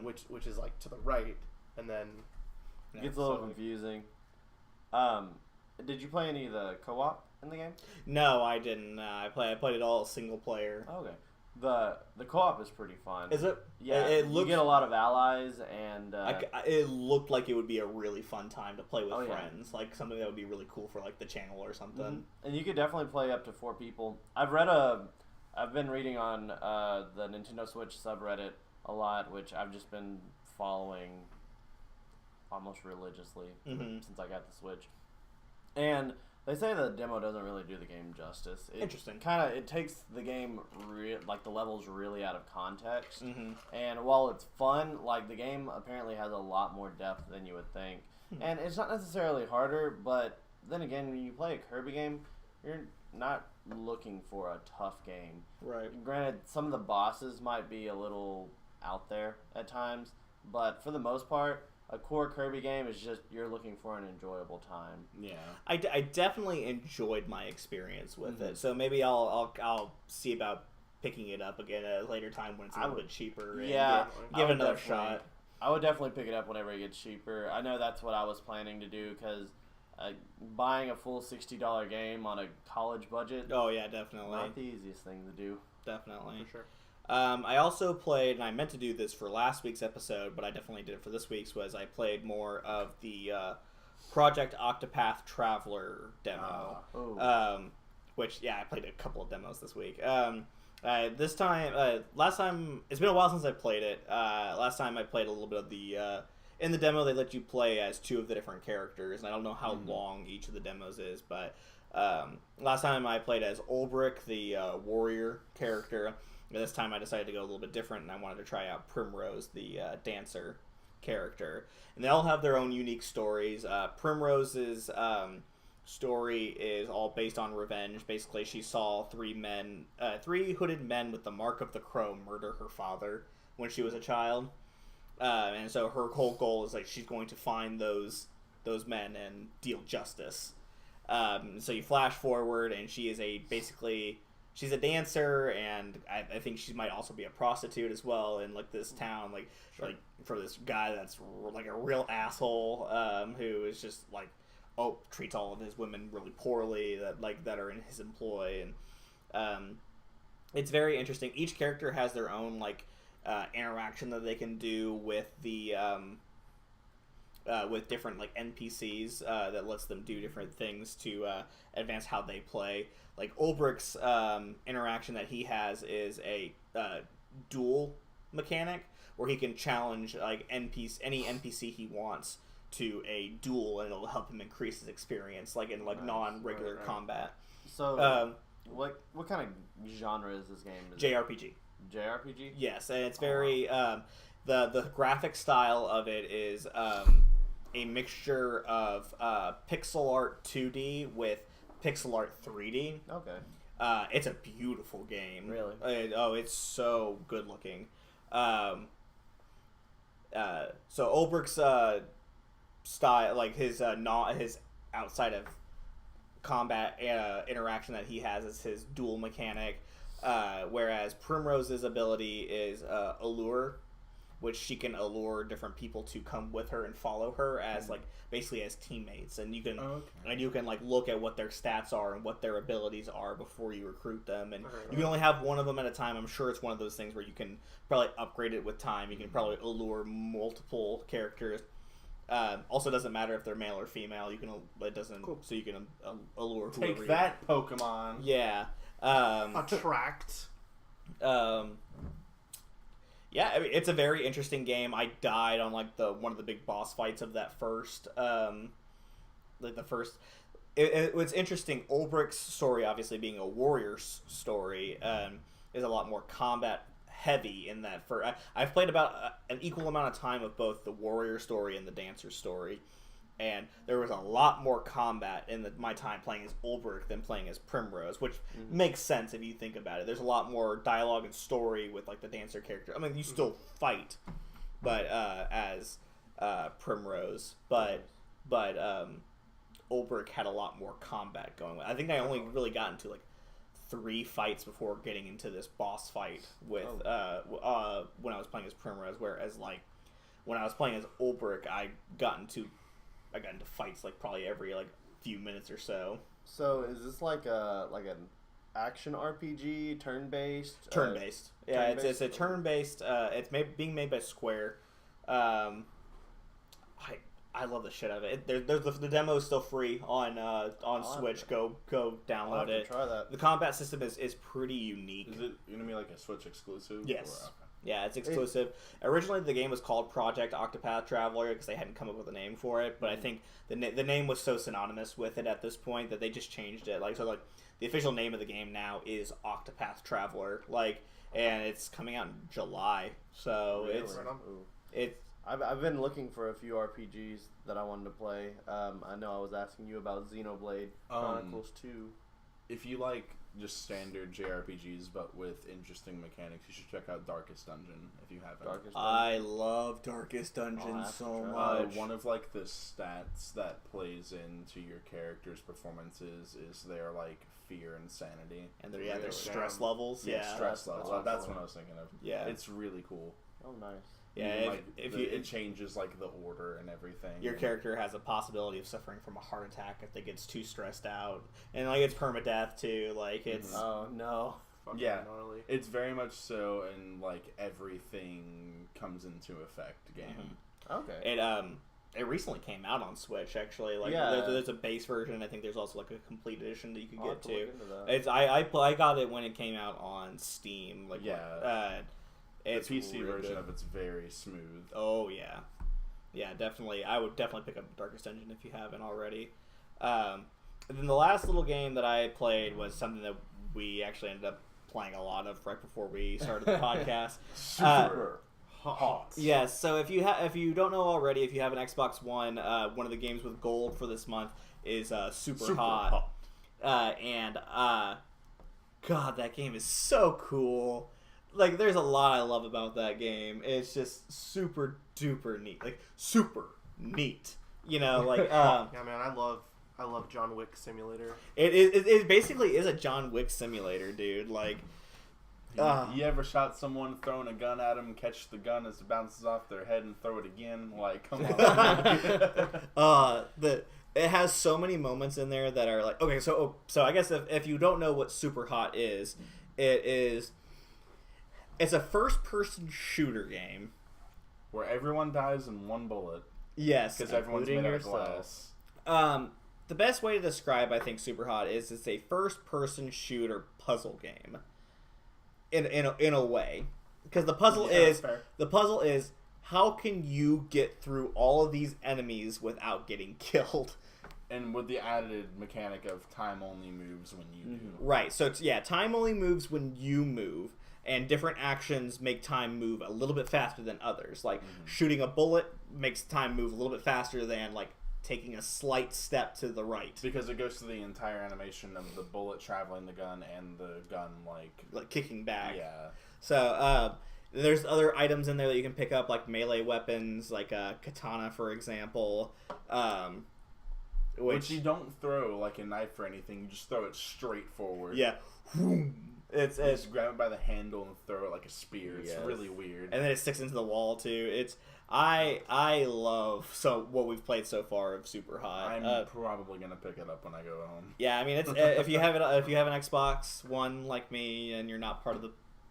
which is like to the right, and then it gets a little confusing. Did you play any of the co-op in the game? No, I didn't. I played it all single player. Okay. The co-op is pretty fun. Is it? Yeah, you get a lot of allies, and it looked like it would be a really fun time to play with friends, like something that would be really cool for like the channel or something. And you could definitely play up to 4 people. I've been reading on the Nintendo Switch subreddit a lot, which I've just been following almost religiously since I got the Switch. And they say the demo doesn't really do the game justice. Interesting. It takes the game like the levels really out of context. And while it's fun, like the game apparently has a lot more depth than you would think. And it's not necessarily harder, but then again, when you play a Kirby game, you're not looking for a tough game. Right. Granted, some of the bosses might be a little out there at times, but for the most part, a core Kirby game is just you're looking for an enjoyable time. Yeah. I definitely enjoyed my experience with it, so maybe I'll see about picking it up again at a later time when it's a little bit cheaper. And Yeah, give it another shot. I would definitely pick it up whenever it gets cheaper. I know that's what I was planning to do because buying a full $60 game on a college budget. Oh yeah, definitely. Not the easiest thing to do. Definitely. For sure. I also played, and I meant to do this for last week's episode, but I definitely did it for this week's, was I played more of the Project Octopath Traveler demo. Which, yeah, I played a couple of demos this week. Last time, it's been a while since I played it. Last time I played a little bit of the, in the demo they let you play as 2 of the different characters, and I don't know how long each of the demos is, but last time I played as Ulbrich, the warrior character. This time I decided to go a little bit different, and I wanted to try out Primrose, the dancer character. And they all have their own unique stories. Primrose's story is all based on revenge. Basically, she saw 3 hooded men with the mark of the crow murder her father when she was a child. And so her whole goal is like she's going to find those men and deal justice. So you flash forward, and she is she's a dancer, and I think she might also be a prostitute as well in like this town, like for this guy that's like a real asshole, who is just like treats all of his women really poorly that are in his employ, and it's very interesting. Each character has their own interaction that they can do with the with different NPCs that lets them do different things to advance how they play. Like Ulbrich's interaction that he has is a duel mechanic where he can challenge any NPC he wants to a duel, and it'll help him increase his experience in non-regular combat. So what kind of genre is this game? JRPG. JRPG? Yes, and it's very the graphic style of it is a mixture of pixel art 2D with pixel art 3D. Okay. It's a beautiful game. Really? It's so good looking. So Ulbrich's style, his outside of combat interaction that he has is his dual mechanic, whereas Primrose's ability is allure, which she can allure different people to come with her and follow her as basically as teammates, and you can look at what their stats are and what their abilities are before you recruit them, and you can only have one of them at a time. I'm sure it's one of those things where you can probably upgrade it with time. You can probably allure multiple characters. Also, doesn't matter if they're male or female. You can so you can allure whoever. Take that, Pokemon. Yeah. Attract. Yeah, I mean, it's a very interesting game. I died on one of the big boss fights of that first. It's interesting. Ulbrich's story, obviously being a warrior story, is a lot more combat heavy in that. I've played about an equal amount of time of both the warrior story and the dancer story, and there was a lot more combat in my time playing as Ulbrich than playing as Primrose, which makes sense if you think about it. There's a lot more dialogue and story with the dancer character. I mean, you still fight, but as Primrose, but Ulbrich had a lot more combat going. I think I only really got into 3 fights before getting into this boss fight with when I was playing as Primrose, whereas when I was playing as Ulbrich, I got into fights probably every few minutes or so. So is this like an action RPG, turn-based? Turn-based. Yeah, it's a turn-based. It's being made by Square. I love the shit out of it. The demo is still free on Switch. Go download it. Try that. The combat system is pretty unique. Is it gonna be a Switch exclusive? Yes. Yeah, it's exclusive. Originally, the game was called Project Octopath Traveler because they hadn't come up with a name for it. But I think the name was so synonymous with it at this point that they just changed it. The official name of the game now is Octopath Traveler. And it's coming out in July. So really? I've been looking for a few RPGs that I wanted to play. I know I was asking you about Xenoblade Chronicles 2. if you like just standard JRPGs but with interesting mechanics, you should check out Darkest Dungeon if you haven't. I love Darkest Dungeon so much. One of like the stats that plays into your character's performances is their like fear and sanity, and their stress levels. Stress levels. That's what I was thinking of. Yeah, it's really cool. Oh, nice. Yeah, it changes like the order and everything. Your character has a possibility of suffering from a heart attack if they gets too stressed out, and like it's permadeath too. Like it's oh no, yeah, gnarly. It's very much so, and like everything comes into effect. Game. Okay. It recently came out on Switch actually. Like there's a base version. I think there's also like a complete edition that you could get to. It's I got it when it came out on Steam. Like the PC version of it's very smooth. Oh yeah, definitely. I would definitely pick up Darkest Dungeon if you haven't already. And then the last little game that I played was something that we actually ended up playing a lot of right before we started the podcast. Super hot. Yes. So if you don't know already, if you have an Xbox One, one of the games with gold for this month is Super Hot. God, that game is so cool. Like, there's a lot I love about that game. It's just super duper neat. Like, super neat. You know, like yeah, man, I love John Wick Simulator. It basically is a John Wick simulator, dude. Like, you ever shot someone throwing a gun at them, catch the gun as it bounces off their head and throw it again? Like, come on. It has so many moments in there that are like, okay, so I guess if you don't know what Super Hot is, it's a first-person shooter game where everyone dies in one bullet. Yes, because everyone's made out of glass. The best way to describe, I think, Super Hot is it's a first-person shooter puzzle game. In a way, because the puzzle is how can you get through all of these enemies without getting killed? And with the added mechanic of time only moves when you do. Right. So it's time only moves when you move. And different actions make time move a little bit faster than others. Like shooting a bullet makes time move a little bit faster than like taking a slight step to the right. Because it goes to the entire animation of the bullet traveling the gun and the gun like kicking back. Yeah. So there's other items in there that you can pick up, like melee weapons, like a katana, for example. Which you don't throw like a knife or anything. You just throw it straight forward. Yeah. It's just grab it by the handle and throw it like a spear. It's really weird. And then it sticks into the wall too. I love what we've played so far of Super Hot. I'm probably gonna pick it up when I go home. Yeah, I mean it's if you have an Xbox One like me and you're not part of the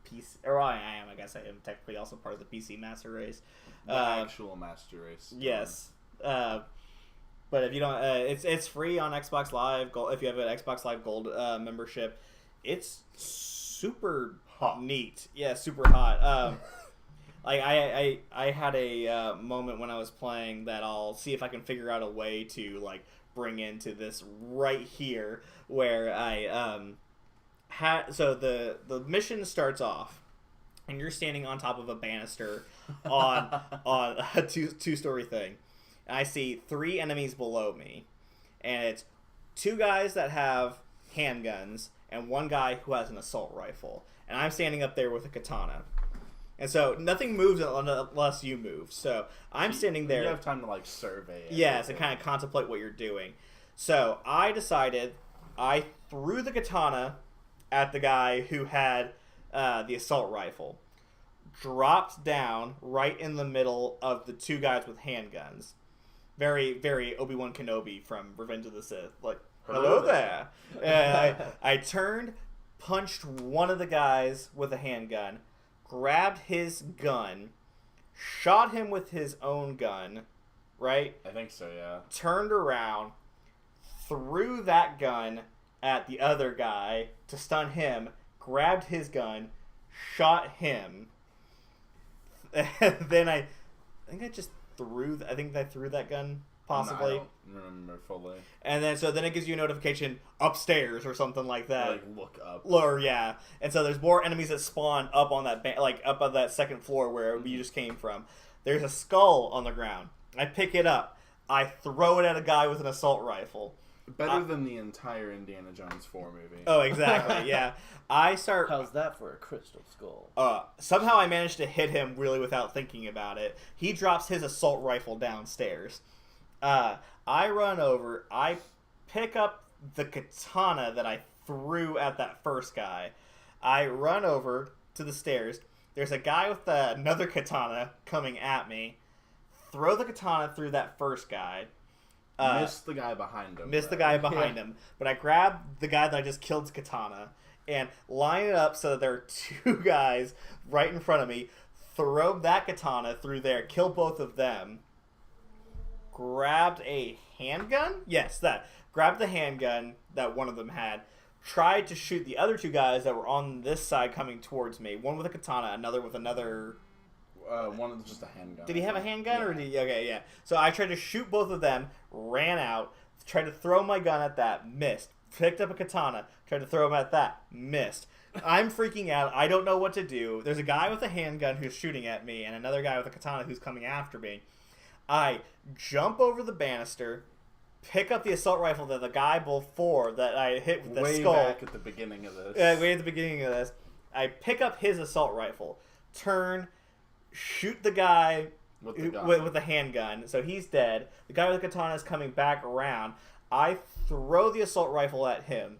PC, or I am. I guess I am technically also part of the PC Master Race. The actual Master Race. Yes. But if you don't, it's free on Xbox Live Gold. If you have an Xbox Live Gold membership, it's super hot. Neat. Yeah, super hot. Like I had a moment when I was playing that I'll see if I can figure out a way to like bring into this right here, where I so the mission starts off and you're standing on top of a banister on a two-story thing. And I see 3 enemies below me, and it's 2 guys that have handguns and 1 guy who has an assault rifle, and I'm standing up there with a katana. And so nothing moves unless you move. So I'm standing there. You have time to like survey it. Yes, and kind of contemplate what you're doing. So I decided I threw the katana at the guy who had the assault rifle, dropped down right in the middle of the 2 guys with handguns. Very, very Obi-Wan Kenobi from Revenge of the Sith. Like, hello there. And I turned, punched one of the guys with a handgun, grabbed his gun, shot him with his own gun, right? I think so, yeah. Turned around, threw that gun at the other guy to stun him, grabbed his gun, shot him. And then I think I threw that gun, possibly. I don't remember fully. And then it gives you a notification upstairs or something like that. Like look up. Or yeah. And so there's more enemies that spawn up on that up on that second floor where you just came from. There's a skull on the ground. I pick it up. I throw it at a guy with an assault rifle. Better than the entire Indiana Jones 4 movie. Oh, exactly. Yeah, I start. How's that for a crystal skull? Somehow I managed to hit him really without thinking about it. He drops his assault rifle downstairs. I run over. I pick up the katana that I threw at that first guy. I run over to the stairs. There's a guy with another katana coming at me. Throw the katana through that first guy. Missed the guy behind him. Missed the guy behind him. But I grab the guy that I just killed's katana and line it up so that there are two guys right in front of me. Throw that katana through there. Kill both of them. Grabbed a handgun? Yes, that. Grabbed the handgun that one of them had. Tried to shoot the other two guys that were on this side coming towards me. One with a katana, another with another... one was just a handgun. Did he have a handgun? Yeah. Or did he... Okay, yeah. So I tried to shoot both of them, ran out, tried to throw my gun at that, missed. Picked up a katana, tried to throw him at that, missed. I'm freaking out. I don't know what to do. There's a guy with a handgun who's shooting at me, and another guy with a katana who's coming after me. I jump over the banister, pick up the assault rifle that the guy before that I hit with the Way skull. back at the beginning of this. Way at the beginning of this. I pick up his assault rifle, turn, shoot the guy With the gun. with the handgun, so he's dead. The guy with the katana is coming back around. I throw the assault rifle at him.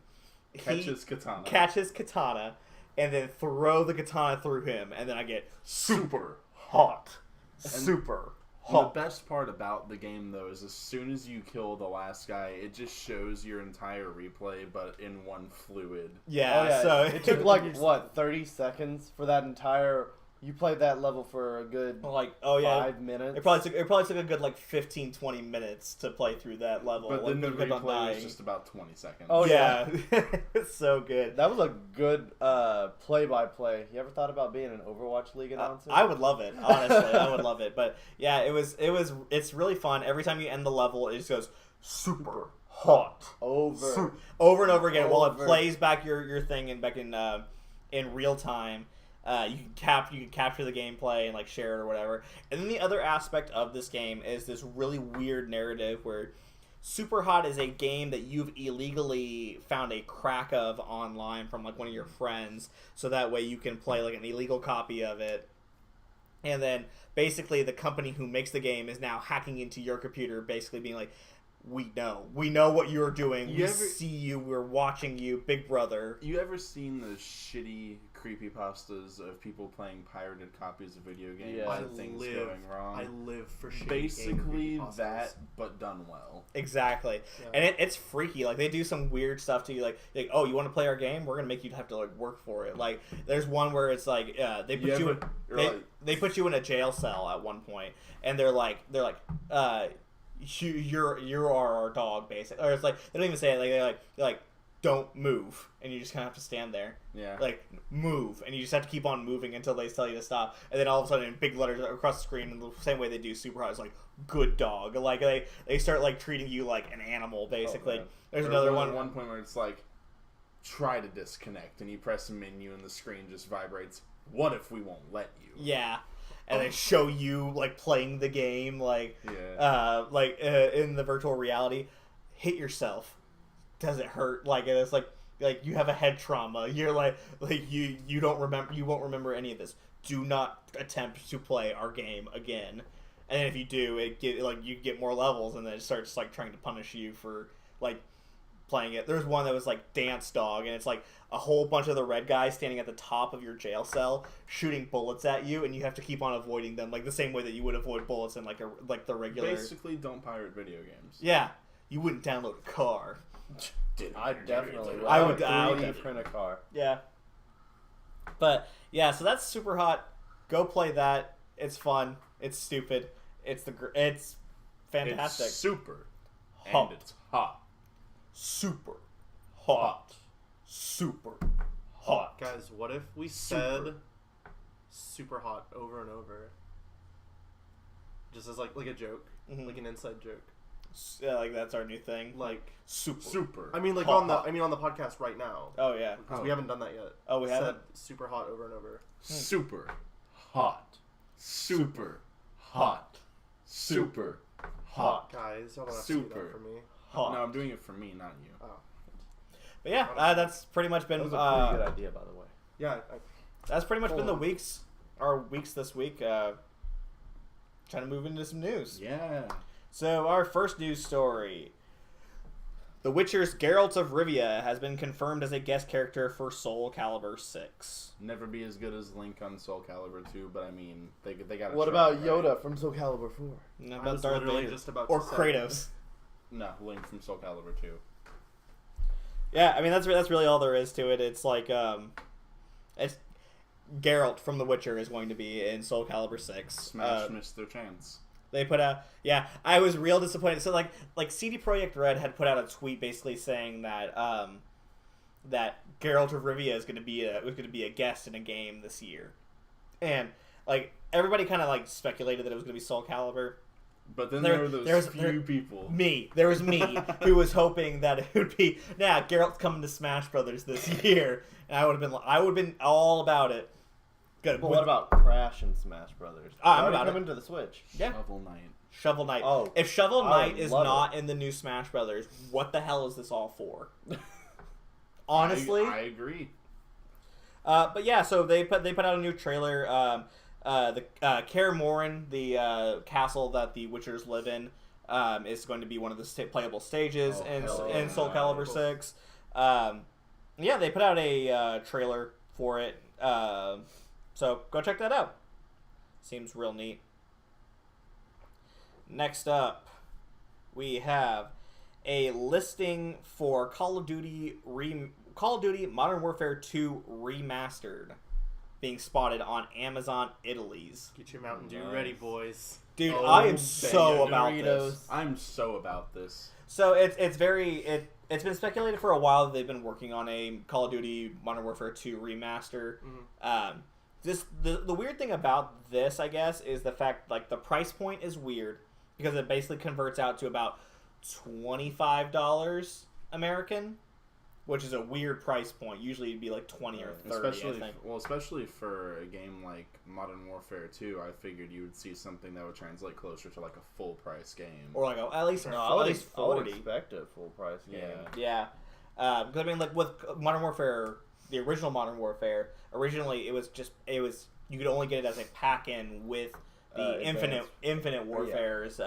Catch his katana. Catch his katana, and then throw the katana through him, and then I get super hot. Super And the hot. best part about the game, though, is as soon as you kill the last guy, it just shows your entire replay, but in one fluid. Yeah, Oh, yeah. so It took like, what, 30 seconds for that entire... You played that level for a good like, oh yeah, 5 minutes? It probably took a good like 15, 20 minutes to play through that level. But like, then the kept on replay was dying. just about 20 seconds. Oh, yeah, it's so good. That was a good play-by-play. You ever thought about being an Overwatch League announcer? I would love it, honestly. I would love it. But yeah, it's really fun. Every time you end the level, it just goes super hot Over. over and over again while it Over. plays back your thing and back in real time. You can capture the gameplay and like share it or whatever. And then the other aspect of this game is this really weird narrative where Super Hot is a game that you've illegally found a crack of online from like one of your friends, so that way you can play like an illegal copy of it. And then basically the company who makes the game is now hacking into your computer, basically being like, we know what you're doing. We see you. We're watching you, Big Brother. You ever seen the shitty creepypastas of people playing pirated copies of video games Yeah. and things going wrong? I live for shitty Basically game creepypastas. that, but done well. Exactly. Yeah. And it's freaky. Like, they do some weird stuff to you. Like, oh, you want to play our game? We're going to make you have to, like, work for it. Like, there's one where it's like, they put they put you in a jail cell at one point, and they're like, you're our dog, basically. Or it's like, they don't even say it. Like, they're like, don't move, and you just kind of have to stand there. Yeah. Like, move, and you just have to keep on moving until they tell you to stop. And then all of a sudden, in big letters across the screen, in the same way they do Super Hot, it's like, good dog. Like, they start, like, treating you like an animal, basically. Oh, There's Or another there's one. one point where it's like, try to disconnect, and you press a menu, and the screen just vibrates. What if we won't let you? Yeah. And they show you, like, playing the game, like, Yeah. in the virtual reality. Hit yourself. Does it hurt? Like, and it's like you have a head trauma. You're like you don't remember. You won't remember any of this. Do not attempt to play our game again. And if you do, you get more levels, and then it starts like trying to punish you for like playing it. There's one that was like Dance Dog, and it's like a whole bunch of the red guys standing at the top of your jail cell shooting bullets at you, and you have to keep on avoiding them, like the same way that you would avoid bullets in like the regular. Basically, don't pirate video games. Yeah, you wouldn't download a car. I definitely would. I would 3D print a car. Yeah. But yeah, so that's Super Hot. Go play that. It's fun. It's stupid. It's fantastic. It's super. Hot. And it's hot. Super hot. Super hot. Guys, what if we Super. said super hot over and over? Just as like a joke, Mhm. like an inside joke. Yeah, like that's our new thing. Like super. Super. I mean, like Hot, on the podcast right now, Oh yeah. because Oh. we haven't done that yet. Oh, we Said haven't. super hot over and over. Super hot. Super hot. Super hot. Guys, y'all don't have to do Super. that for me. Hawk. No, I'm doing it for me, not you. Oh. But yeah, that's pretty much been. That was a pretty good idea, by the way. Yeah. That's pretty much been the weeks this week. Trying to move into some news. Yeah. So our first news story. The Witcher's Geralt of Rivia has been confirmed as a guest character for Soul Calibur 6. Never be as good as Link on Soul Calibur 2, but I mean, they got. What about Yoda from Soul Calibur 4? No, I about was Darth literally Vader. just about Or to say. Kratos. No, Link from Soul Calibur 2. Yeah, I mean that's really all there is to it. It's like it's Geralt from The Witcher is going to be in Soul Calibur 6. Smash missed their chance. They put out, yeah, I was real disappointed. So like CD Projekt Red had put out a tweet basically saying that that Geralt of Rivia was going to be a guest in a game this year, and like everybody kind of like speculated that it was going to be Soul Calibur. But then there were those few people. There was me who was hoping that it would be Geralt's coming to Smash Brothers this year, and I would have been all about it. Good. Well, what about Crash and Smash Brothers? I'm Already about coming it. to the Switch. Yeah. Shovel Knight. Shovel Knight. Oh, If Shovel I Knight would is love not in the new Smash Brothers, what the hell is this all for? Honestly, I agree. but yeah, so they put out a new trailer. The Kaer Morhen, the castle that the Witchers live in, is going to be one of the playable stages in Soul Calibur 6. Yeah, they put out a trailer for it. So go check that out. Seems real neat. Next up, we have a listing for Call of Duty Modern Warfare 2 Remastered being spotted on Amazon Italy's. Get your Mountain Dew ready, boys. Dude, Oh, I am so bang, about Doritos. this. I'm so about this. So it's been speculated for a while that they've been working on a Call of Duty Modern Warfare 2 remaster. Mm-hmm. The weird thing about this, I guess, is the fact like the price point is weird because it basically converts out to about $25 American, which is a weird price point. Usually it'd be like 20 or 30, I think. Especially for a game like Modern Warfare 2, I figured you would see something that would translate closer to like a full price game. Or like at least No, at least I would 40. expect a full price game. Yeah. Because I mean, like with Modern Warfare, the original Modern Warfare, originally it was you could only get it as a pack-in with the Infinite Warfare's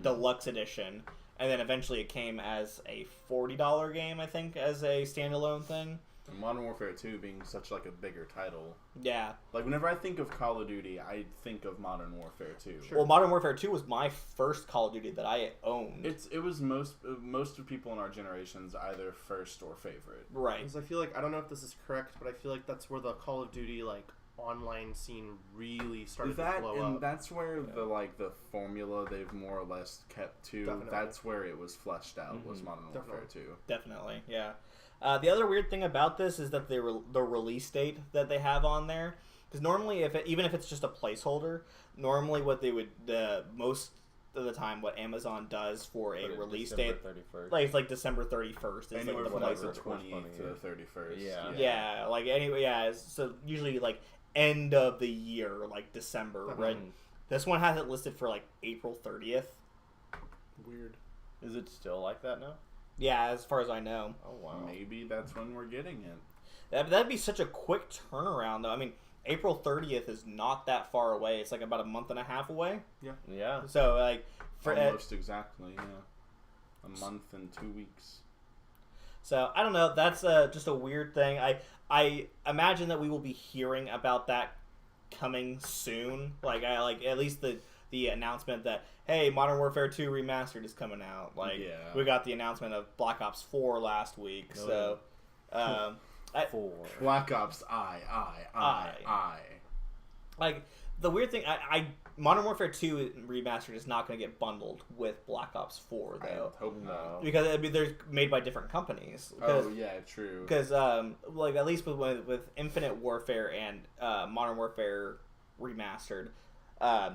deluxe edition, and then eventually it came as a $40 game, I think, as a standalone thing. And Modern Warfare 2 being such like a bigger title. Yeah. Like whenever I think of Call of Duty, I think of Modern Warfare 2. Sure. Well, Modern Warfare 2 was my first Call of Duty that I owned. It was most of people in our generation's either first or favorite. Right. Because I feel like, I don't know if this is correct, but I feel like that's where the Call of Duty like online scene really started to blow up. That's where the formula they've more or less kept to. Definitely. That's where it was fleshed out. Was Modern Warfare 2. Definitely, yeah. The other weird thing about this is that the release date that they have on there, because normally even if it's just a placeholder, normally what they would most of the time what Amazon does for a release date, 31st. like it's like December 31st. Is Anywhere like from like the whatever. 20th to the 31st. Yeah. yeah, like anyway, yeah. So usually like end of the year, like December, right? This one has it listed for like April 30th. Weird. Is it still like that now? Yeah, as far as I know. Oh wow. Maybe that's when we're getting it. That'd be such a quick turnaround, though. I mean, April 30th is not that far away. It's like about a month and a half away. Yeah. So, like, Almost exactly, yeah. A month and 2 weeks. So, I don't know. That's just a weird thing. I imagine that we will be hearing about that coming soon. Like, at least the announcement that, hey, Modern Warfare 2 Remastered is coming out. Like, Yeah. we got the announcement of Black Ops 4 last week. Oh, So, 4. Black Ops I. like, the weird thing, Modern Warfare 2 Remastered is not going to get bundled with Black Ops 4, I though. hope not. No. Because they're made by different companies. Oh, yeah, true. Because, like, at least with Infinite Warfare and Modern Warfare Remastered,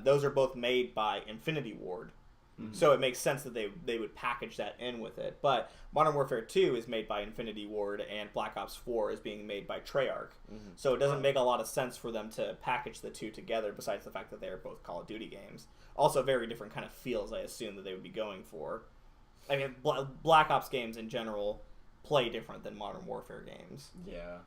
those are both made by Infinity Ward. Mm-hmm. So it makes sense that they would package that in with it. But Modern Warfare 2 is made by Infinity Ward, and Black Ops 4 is being made by Treyarch. Mm-hmm. So it doesn't make a lot of sense for them to package the two together, besides the fact that they are both Call of Duty games. Also very different kind of feels, I assume, that they would be going for. I mean, Black Ops games in general play different than Modern Warfare games. Yeah.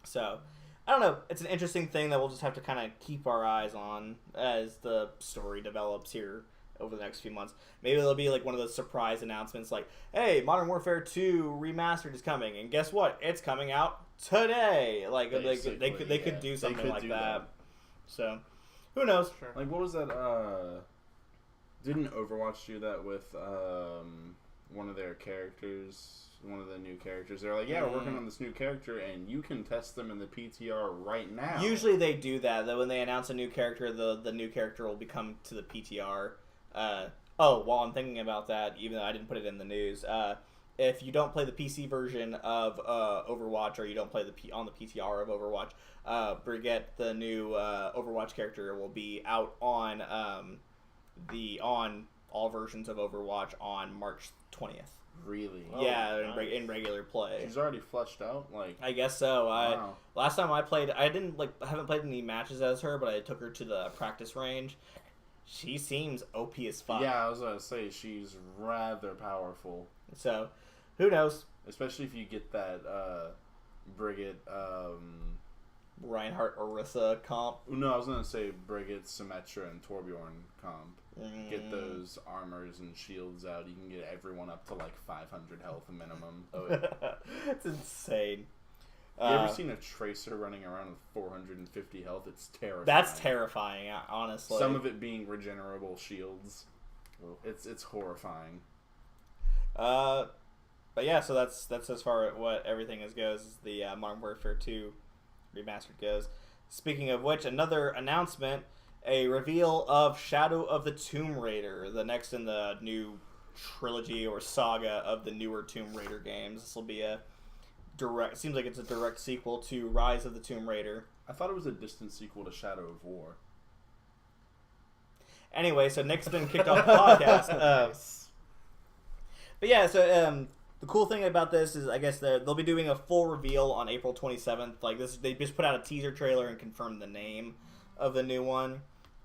So, I don't know. It's an interesting thing that we'll just have to kind of keep our eyes on as the story develops here over the next few months. Maybe there'll be like one of those surprise announcements like, hey, Modern Warfare 2 Remastered is coming, and guess what? It's coming out today. Like, they could do something like that. So, who knows? Sure. Like, what was that? Didn't Overwatch do that with one of their characters? One of the new characters. They're like, yeah, we're working on this new character, and you can test them in the PTR right now. Usually they do that. That when they announce a new character, the new character will become to the PTR. While I'm thinking about that, even though I didn't put it in the news, if you don't play the PC version of Overwatch, or you don't play on the PTR of Overwatch, Brigitte, the new Overwatch character, will be out on on all versions of Overwatch on March 20th. Really? Yeah, nice. in regular play. She's already fleshed out. Like, I guess so. Wow. Last time I played, I haven't played any matches as her, but I took her to the practice range. She seems OP as fuck. Yeah, I was gonna say she's rather powerful. So, who knows? Especially if you get that Brigitte. Reinhardt Orisa comp. No, I was gonna say Brigitte, Symmetra, and Torbjorn comp. Get those armors and shields out. You can get everyone up to like 500 health minimum. That's insane. You ever seen a Tracer running around with 450 health? It's terrifying. That's terrifying, honestly. Some of it being regenerable shields. It's horrifying. But yeah, so that's as far as what everything goes as the Modern Warfare 2 Remastered goes. Speaking of which, another announcement, a reveal of Shadow of the Tomb Raider, the next in the new trilogy or saga of the newer Tomb Raider games. This will be seems like it's a direct sequel to Rise of the Tomb Raider. I thought it was a distant sequel to Shadow of War. Anyway, so Nick's been kicked off the podcast. But yeah, so the cool thing about this is, I guess they'll be doing a full reveal on April 27th. Like this, they just put out a teaser trailer and confirmed the name of the new one.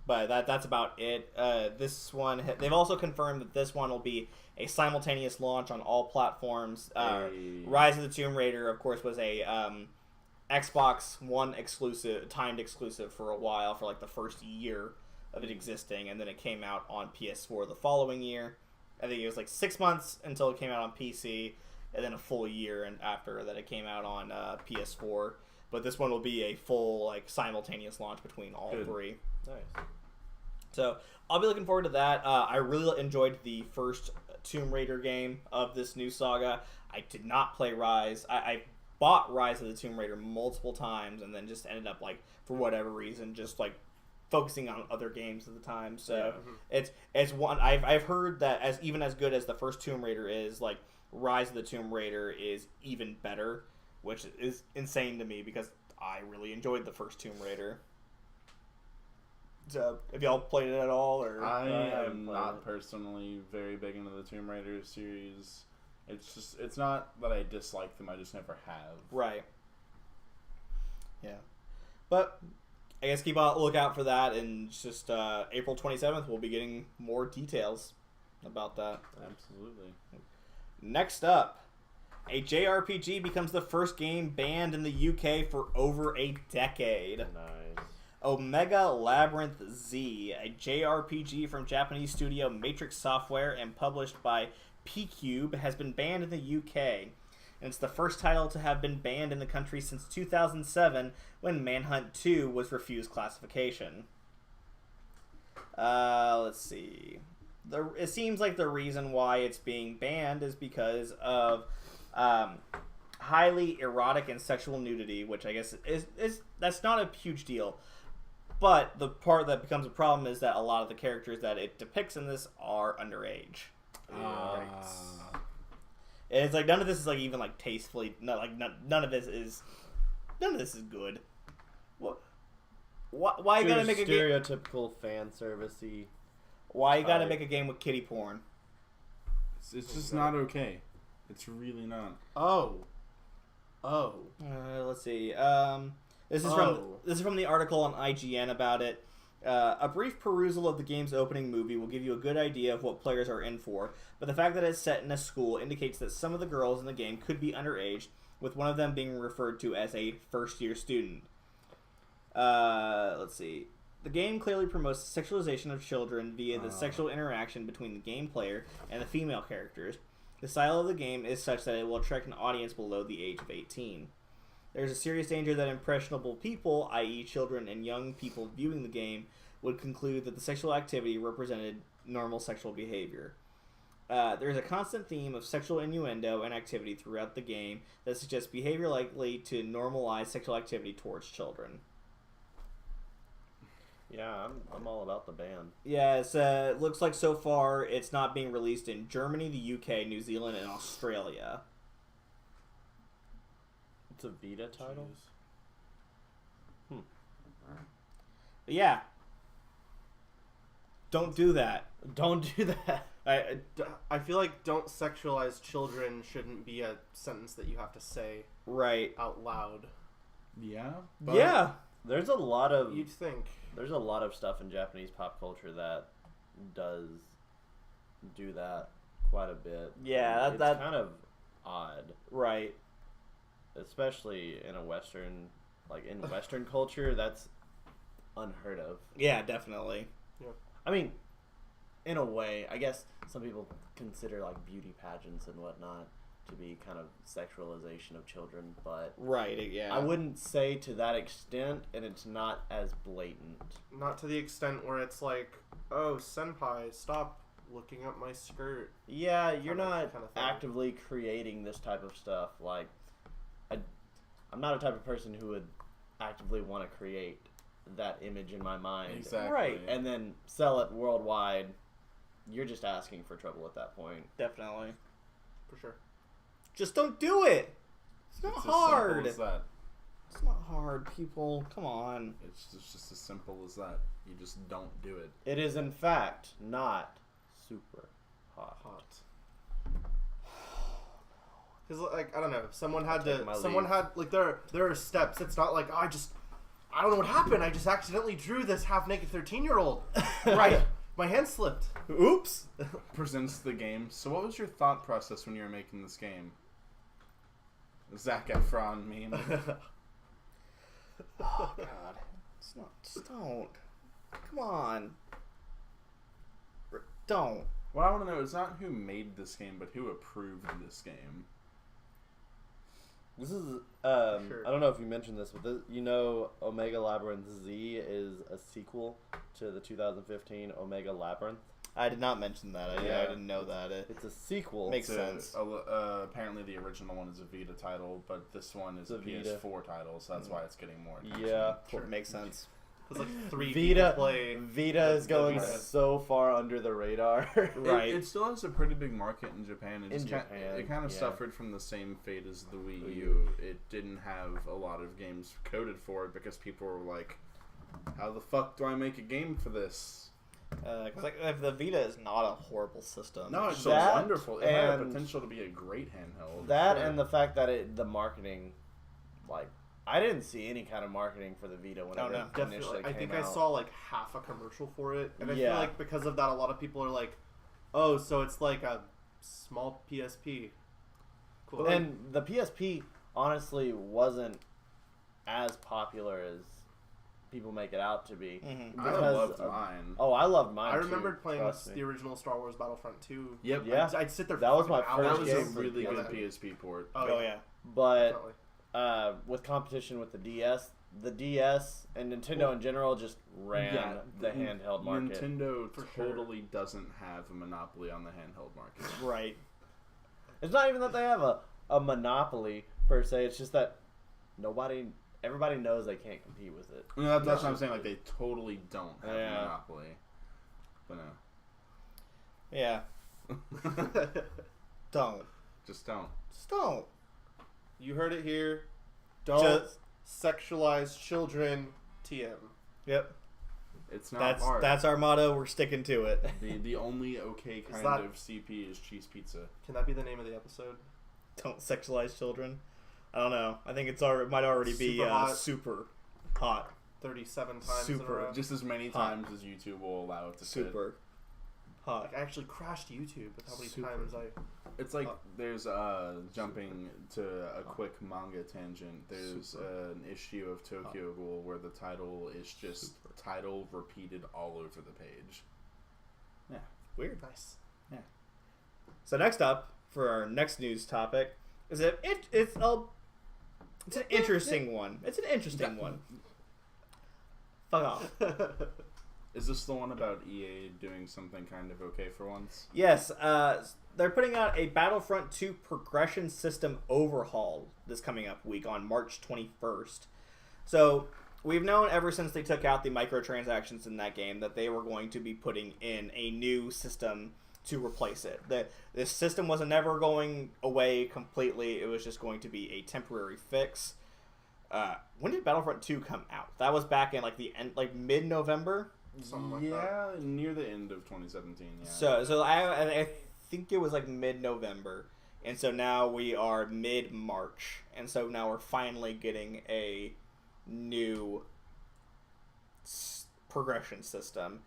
But that's about it. This one, they've also confirmed that this one will be a simultaneous launch on all platforms. Rise of the Tomb Raider, of course, was a Xbox One timed exclusive for a while, for like the first year of it existing, and then it came out on PS4 the following year. I think it was like 6 months until it came out on PC, and then a full year and after that it came out on PS4. But this one will be a full like simultaneous launch between all three. Nice. So I'll be looking forward to that. I really enjoyed the first Tomb Raider game of this new saga. I did not play Rise. I bought Rise of the Tomb Raider multiple times and then just ended up, like, for whatever reason, just like focusing on other games at the time. So it's one I've heard that as good as the first Tomb Raider is, like Rise of the Tomb Raider is even better, which is insane to me because I really enjoyed the first Tomb Raider. So, have y'all played it at all? Or I am not personally very big into the Tomb Raider series. It's not that I dislike them, I just never have. Right. Yeah. But I guess keep a lookout for that, and just April 27th we'll be getting more details about that. Absolutely. Next up, a JRPG becomes the first game banned in the UK for over a decade. Nice. Omega Labyrinth Z, a JRPG from Japanese studio Matrix Software and published by P-Cube, has been banned in the UK. And it's the first title to have been banned in the country since 2007, when Manhunt 2 was refused classification. Let's see. It seems like the reason why it's being banned is because of highly erotic and sexual nudity, which I guess is that's not a huge deal. But the part that becomes a problem is that a lot of the characters that it depicts in this are underage. And it's like none of this is like even like tastefully. None of this is good. Why you gotta make a game? Stereotypical fan servicey. Why you gotta make a game with kitty porn? It's just not okay. It's really not. Let's see. This is from the article on IGN about it. A brief perusal of the game's opening movie will give you a good idea of what players are in for, but the fact that it's set in a school indicates that some of the girls in the game could be underage, with one of them being referred to as a first-year student. Let's see. The game clearly promotes the sexualization of children via the sexual interaction between the game player and the female characters. The style of the game is such that it will attract an audience below the age of 18. There's a serious danger that impressionable people, i.e. children and young people viewing the game, would conclude that the sexual activity represented normal sexual behavior. There's a constant theme of sexual innuendo and activity throughout the game that suggests behavior likely to normalize sexual activity towards children. Yeah, I'm all about the ban. Yeah, it looks like so far it's not being released in Germany, the UK, New Zealand, and Australia. It's a Vita title? Jeez. But yeah. Don't do that. Don't do that. I feel like "don't sexualize children" shouldn't be a sentence that you have to say Right. out loud. Yeah. Yeah. There's a lot of You'd think. There's a lot of stuff in Japanese pop culture that does do that quite a bit. Yeah, it's that kind of odd, right. especially in a Western, in Western culture. That's unheard of. Yeah, definitely. I mean, in a way, I guess some people consider beauty pageants and whatnot to be kind of sexualization of children, but Right, yeah. I wouldn't say to that extent, and it's not as blatant. Not to the extent where it's like, "Oh, senpai, stop looking at my skirt." Yeah, you're Kinda- not kinda thing. actively creating this type of stuff. I'm not a type of person who would actively want to create that image in my mind. Exactly. Right. And then sell it worldwide. You're just asking for trouble at that point. Definitely. For sure. Just don't do it. It's not It's hard. as simple as that. It's not hard, people. Come on. It's just as simple as that. You just don't do it. It is, in fact, not super hot. Because I don't know, someone had Take my someone leave. had there are steps. It's not like, "Oh, I don't know what happened. I just accidentally drew this half-naked 13-year-old." Right. My hand slipped. Oops. Presents the game. So what was your thought process when you were making this game? Zac Efron meme. Oh, God. It's not. Just don't. Come on. Don't. What I want to know is not who made this game, but who approved this game. This is, Sure. I don't know if you mentioned this, but Omega Labyrinth Z is a sequel to the 2015 Omega Labyrinth. I did not mention that. I Yeah. didn't know that. It's a sequel. Makes It's sense. Apparently the original one is a Vita title, but this one is a It's a Vita. PS4 title, so that's why it's getting more attention. Yeah. Sure. Makes sense. There's like 3 Vita people play. Vita is going Vita. so far under the radar. Right. It still has a pretty big market in Japan. It In just Japan, it kind of yeah. suffered from the same fate as the Wii U. It didn't have a lot of games coded for it because people were like, "How the fuck do I make a game for this?" Because the Vita is not a horrible system. No, it's so That wonderful. It had a and- potential to be a great handheld. That Sure. and the fact that the marketing, I didn't see any kind of marketing for the Vita whenever no. it initially Definitely. I came think out. I saw like half a commercial for it, and I feel Yeah. like because of that, a lot of people are like, "Oh, so it's like a small PSP." Cool. And the PSP honestly wasn't as popular as people make it out to be. Mhm. I because loved of- mine. Oh, I loved mine. I too, remembered playing trust me. the original Star Wars Battlefront 2. Yep. Yeah. I'd sit there. That was my fucking That first hours was game a for really good PSP. PSP port. Oh, Oh, yeah. But Definitely. with competition with the DS and Nintendo in general just ran the handheld market. Nintendo For sure. totally doesn't have a monopoly on the handheld market. Right. It's not even that they have a monopoly per se. It's just that everybody knows they can't compete with it. No, that's what I'm saying. Like they totally don't have Yeah. a monopoly. But no, Yeah. Don't. just don't. Just don't. You heard it here. Don't Just. sexualize children. TM. Yep. It's not hard. That's our motto. We're sticking to it. the only okay kind that- of CP is cheese pizza. Can that be the name of the episode? Don't sexualize children. I don't know. I think it might already be Super hot. super hot. 37 times in a row. Just as many times as YouTube will allow it to Super. Hot. Like, I actually crashed YouTube with how many Super. times I... It's like there's jumping to a quick manga tangent. There's an issue of Tokyo Ghoul where the title is just title repeated all over the page. Yeah, weird. Nice. Yeah. So next up for our next news topic is it's an interesting one. It's an interesting one. Fuck off. Is this the one about EA doing something kind of okay for once? Yes, they're putting out a Battlefront 2 progression system overhaul this coming up week on March 21st. So, we've known ever since they took out the microtransactions in that game that they were going to be putting in a new system to replace it. This system was never going away completely. It was just going to be a temporary fix. When did Battlefront 2 come out? That was back in mid-November. Something like that. Near the end of 2017. Yeah. So I think it was like mid-November, and so now we are mid-March, and so now we're finally getting a new progression system.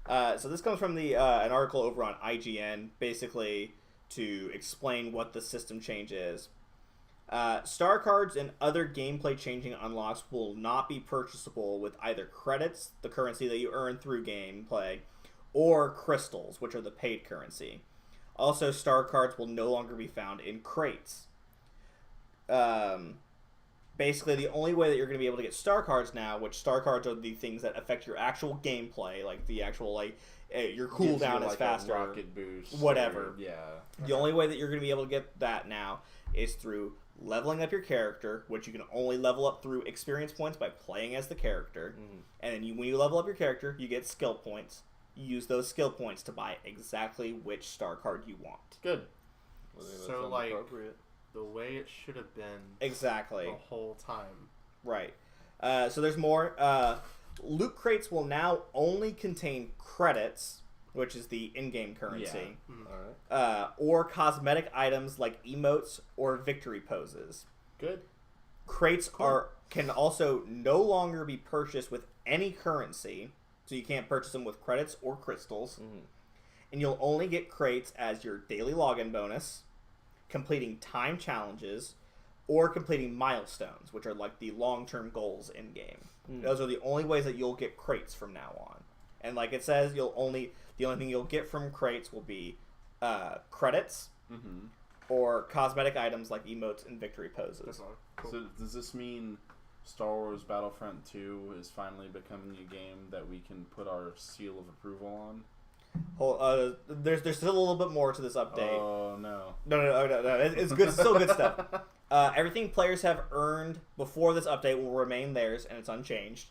So this comes from an article over on IGN, basically to explain what the system change is. Star cards and other gameplay changing unlocks will not be purchasable with either credits, the currency that you earn through gameplay, or crystals, which are the paid currency. Also, star cards will no longer be found in crates. Basically, the only way that you're going to be able to get star cards now, which star cards are the things that affect your actual gameplay, like the actual your cooldown is faster, rocket boost, whatever. Yeah. The only way that you're going to be able to get that now is through leveling up your character, which you can only level up through experience points by playing as the character. Mm-hmm. And then when you level up your character, you get skill points. You use those skill points to buy exactly which star card you want. Good. So, the way it should have been exactly the whole time. Right. So there's more. Loot crates will now only contain credits, which is the in-game currency, or cosmetic items like emotes or victory poses. Good. Crates can also no longer be purchased with any currency, so you can't purchase them with credits or crystals. Mm-hmm. And you'll only get crates as your daily login bonus, completing time challenges, or completing milestones, which are like the long-term goals in-game. Mm. Those are the only ways that you'll get crates from now on. And like it says, the only thing you'll get from crates will be credits, or cosmetic items like emotes and victory poses. Cool. So does this mean Star Wars Battlefront 2 is finally becoming a game that we can put our seal of approval on? There's still a little bit more to this update. Oh, no. No. It's good. It's still good stuff. Everything players have earned before this update will remain theirs, and it's unchanged.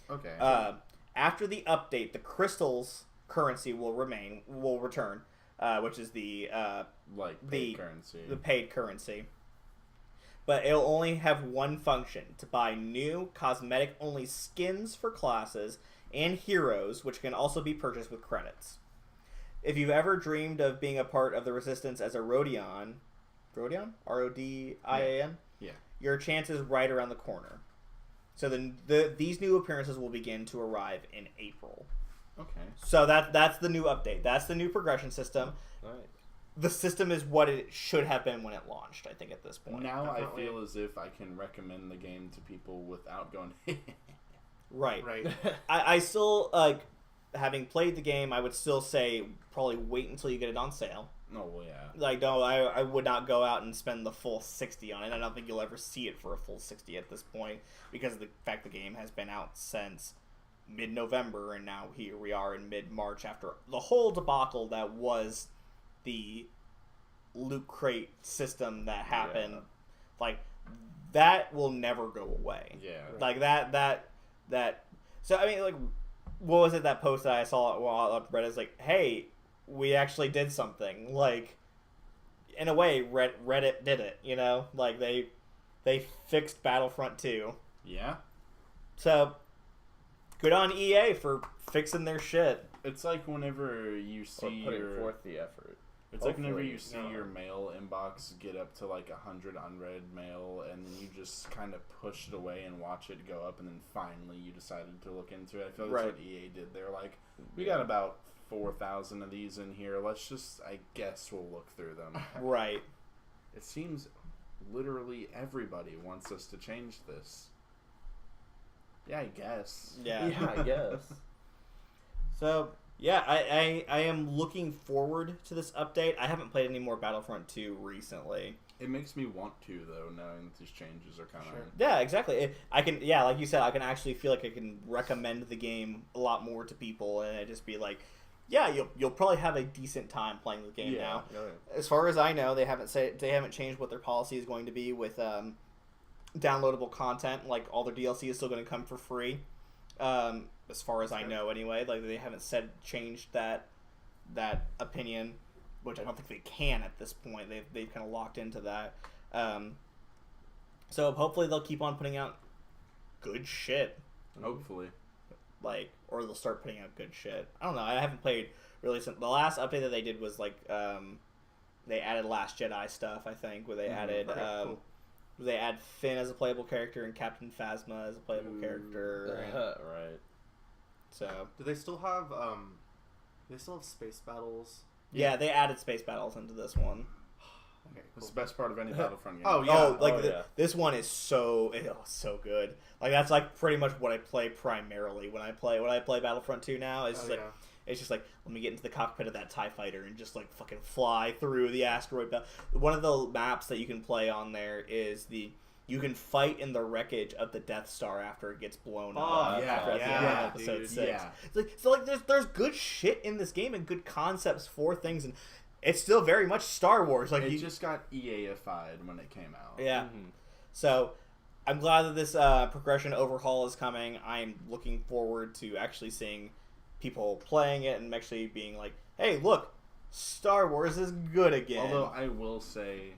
Okay. After the update, the crystals currency will return, which is the paid currency. The paid currency. But it'll only have one function: to buy new cosmetic-only skins for classes and heroes, which can also be purchased with credits. If you've ever dreamed of being a part of the Resistance as a Rodian, R-O-D-I-A-N? Yeah. Your chance is right around the corner. So these new appearances will begin to arrive in April. Okay. So that's the new update. That's the new progression system. Right. The system is what it should have been when it launched, I think, at this point. Now definitely. I feel as if I can recommend the game to people without going... Right. I still, having played the game, I would still say probably wait until you get it on sale. Oh, well, yeah. I would not go out and spend the full $60 on it. I don't think you'll ever see it for a full $60 at this point because of the fact the game has been out since mid-November, and now here we are in mid-March after the whole debacle that was the loot crate system that happened. Yeah. That will never go away. Yeah. So, I mean, what was it, that post that I saw on Reddit? It's like, hey, we actually did something. In a way, Reddit did it, you know? They fixed Battlefront 2. Yeah. So, good on EA for fixing their shit. It's like whenever you see putting forth the effort. It's like whenever Hopefully, you see your mail inbox get up to like 100 unread mail, and then you just kind of push it away and watch it go up, and then finally you decided to look into it. I feel like that's what EA did. They're like, we got about 4,000 of these in here. Let's just, I guess we'll look through them. Right. It seems literally everybody wants us to change this. Yeah, I guess. Yeah. Yeah, I guess. So, yeah, I am looking forward to this update. I haven't played any more Battlefront 2 recently. It makes me want to, though, knowing that these changes are coming. Sure. Yeah, exactly. I can, yeah, like you said, I can actually feel like I can recommend the game a lot more to people, and it just be like, yeah, you'll probably have a decent time playing the game now. Yeah. As far as I know, they haven't changed what their policy is going to be with downloadable content. Like all their DLC is still going to come for free. As far as I know, anyway, like they haven't changed that opinion, which I don't think they can at this point. They've kind of locked into that. So hopefully they'll keep on putting out good shit. Hopefully. Or they'll start putting out good shit. I don't know. I haven't played really since the last update that they did was like they added Last Jedi stuff. I think where they added cool. they add Finn as a playable character and Captain Phasma as a playable character. And, Right. so Do they still have space battles? yeah, they added space battles into this one. Okay, It's cool. the best part of any Battlefront game. Oh, yeah. Yeah. This one is so good. Like that's like pretty much what I play primarily when I play Battlefront 2 now. It's just like it's just like let me get into the cockpit of that TIE fighter and just like fucking fly through the asteroid belt. One of the maps that you can play on there is you can fight in the wreckage of the Death Star after it gets blown up. Oh, yeah, episode dude, 6. yeah. It's like there's good shit in this game and good concepts for things, and it's still very much Star Wars. Like It just got EA-ified when it came out. yeah. Mm-hmm. So I'm glad that this progression overhaul is coming. I'm looking forward to actually seeing people playing it and actually being like, hey, look, Star Wars is good again. Although I will say,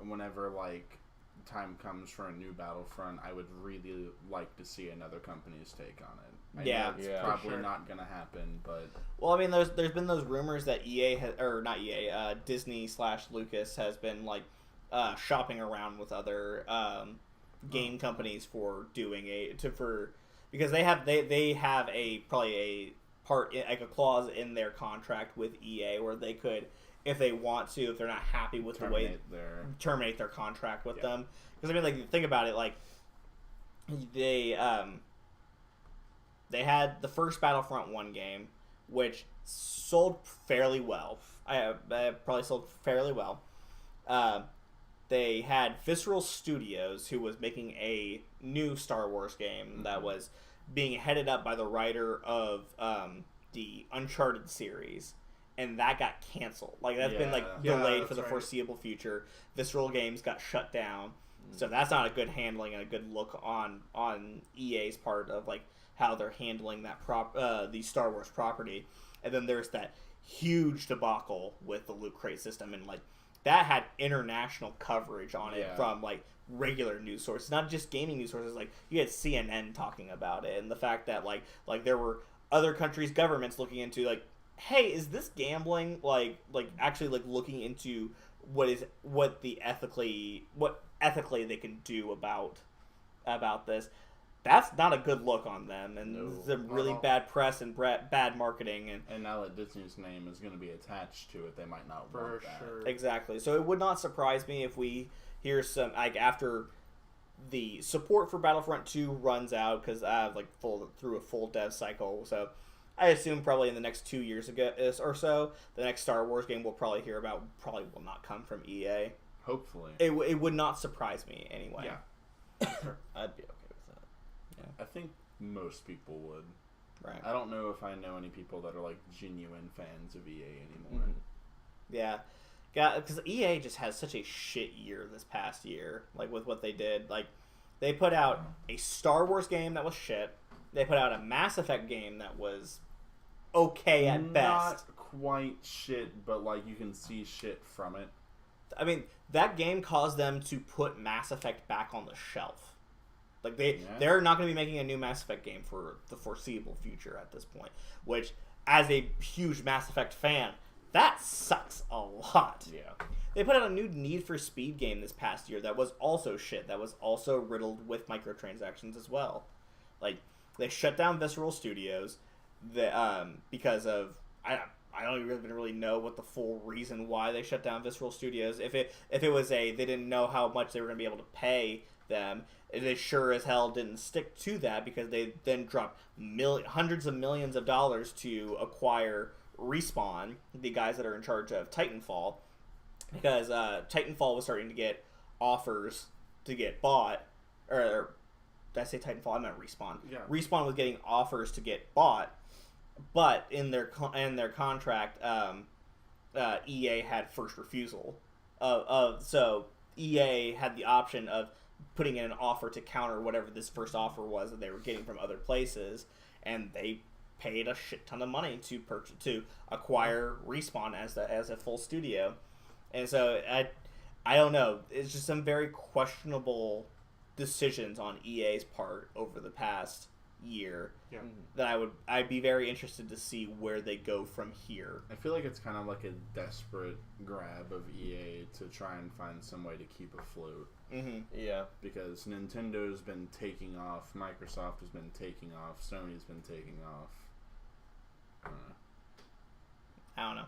whenever like time comes for a new Battlefront, I would really like to see another company's take on it. I know it's probably not going to happen, but well, I mean, there's been those rumors that Disney/Lucas has been like shopping around with other game companies for doing because they have probably a part like a clause in their contract with EA where they could, if they want to, if they're not happy with terminate their contract with them. Because I mean, like think about it, like they had the first Battlefront 1 game, which sold fairly well. I probably sold fairly well. They had Visceral Studios, who was making a new Star Wars game that was being headed up by the writer of the Uncharted series, and that got canceled. Like that's been like delayed for the foreseeable future. Visceral Games got shut down, so that's not a good handling and a good look on EA's part of like how they're handling that the Star Wars property. And then there's that huge debacle with the Loot Crate system, and like that had international coverage on it from like regular news sources, not just gaming news sources. Like you had CNN talking about it, and the fact that like there were other countries' governments looking into like, hey, is this gambling? Like actually like looking into what ethically they can do about this. That's not a good look on them, and some really bad press and bad marketing. And now that Disney's name is going to be attached to it, they might not want that. Sure. Exactly. So it would not surprise me if we hear some like after the support for Battlefront 2 runs out, because through a full dev cycle. So I assume probably in the next 2 years or so, the next Star Wars game we'll probably hear about probably will not come from EA. Hopefully. It would not surprise me anyway. Yeah. I'd be okay with that. I think most people would. Right. I don't know if I know any people that are like genuine fans of EA anymore. Yeah. Because EA just has such a shit year this past year, like with what they did. Like, they put out a Star Wars game that was shit. They put out a Mass Effect game that was okay at best. Not quite shit, but like you can see shit from it. I mean, that game caused them to put Mass Effect back on the shelf. Like they're not going to be making a new Mass Effect game for the foreseeable future at this point. Which, as a huge Mass Effect fan, That sucks a lot. Yeah. They put out a new Need for Speed game this past year that was also shit. That was also riddled with microtransactions as well. Like, they shut down Visceral Studios because of... I don't even really know what the full reason why they shut down Visceral Studios. If it was they didn't know how much they were going to be able to pay them, they sure as hell didn't stick to that because they then dropped hundreds of millions of dollars to acquire Respawn, the guys that are in charge of Titanfall, because Titanfall was starting to get offers to get bought, or did I say Titanfall? I meant Respawn. Yeah. Respawn was getting offers to get bought. But in their contract, EA had first refusal. So EA had the option of putting in an offer to counter whatever this first offer was that they were getting from other places, and they paid a shit ton of money to acquire Respawn as a full studio. And so I don't know. It's just some very questionable decisions on EA's part over the past year that I'd be very interested to see where they go from here. I feel like it's kind of like a desperate grab of EA to try and find some way to keep afloat. Mm-hmm. Yeah. Because Nintendo's been taking off, Microsoft has been taking off, Sony's been taking off. I don't know.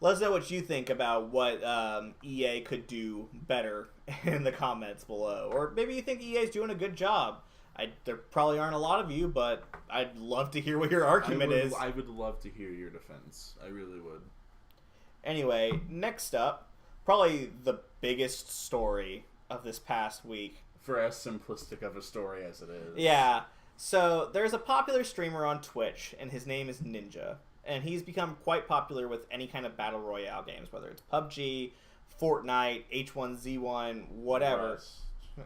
Let us know what you think about what EA could do better in the comments below. Or maybe you think EA's doing a good job. There probably aren't a lot of you, but I'd love to hear what your argument is. I would love to hear your defense. I really would. Anyway, next up, probably the biggest story of this past week. For as simplistic of a story as it is. Yeah. So, there's a popular streamer on Twitch, and his name is Ninja. And he's become quite popular with any kind of Battle Royale games, whether it's PUBG, Fortnite, H1Z1, whatever. Rust.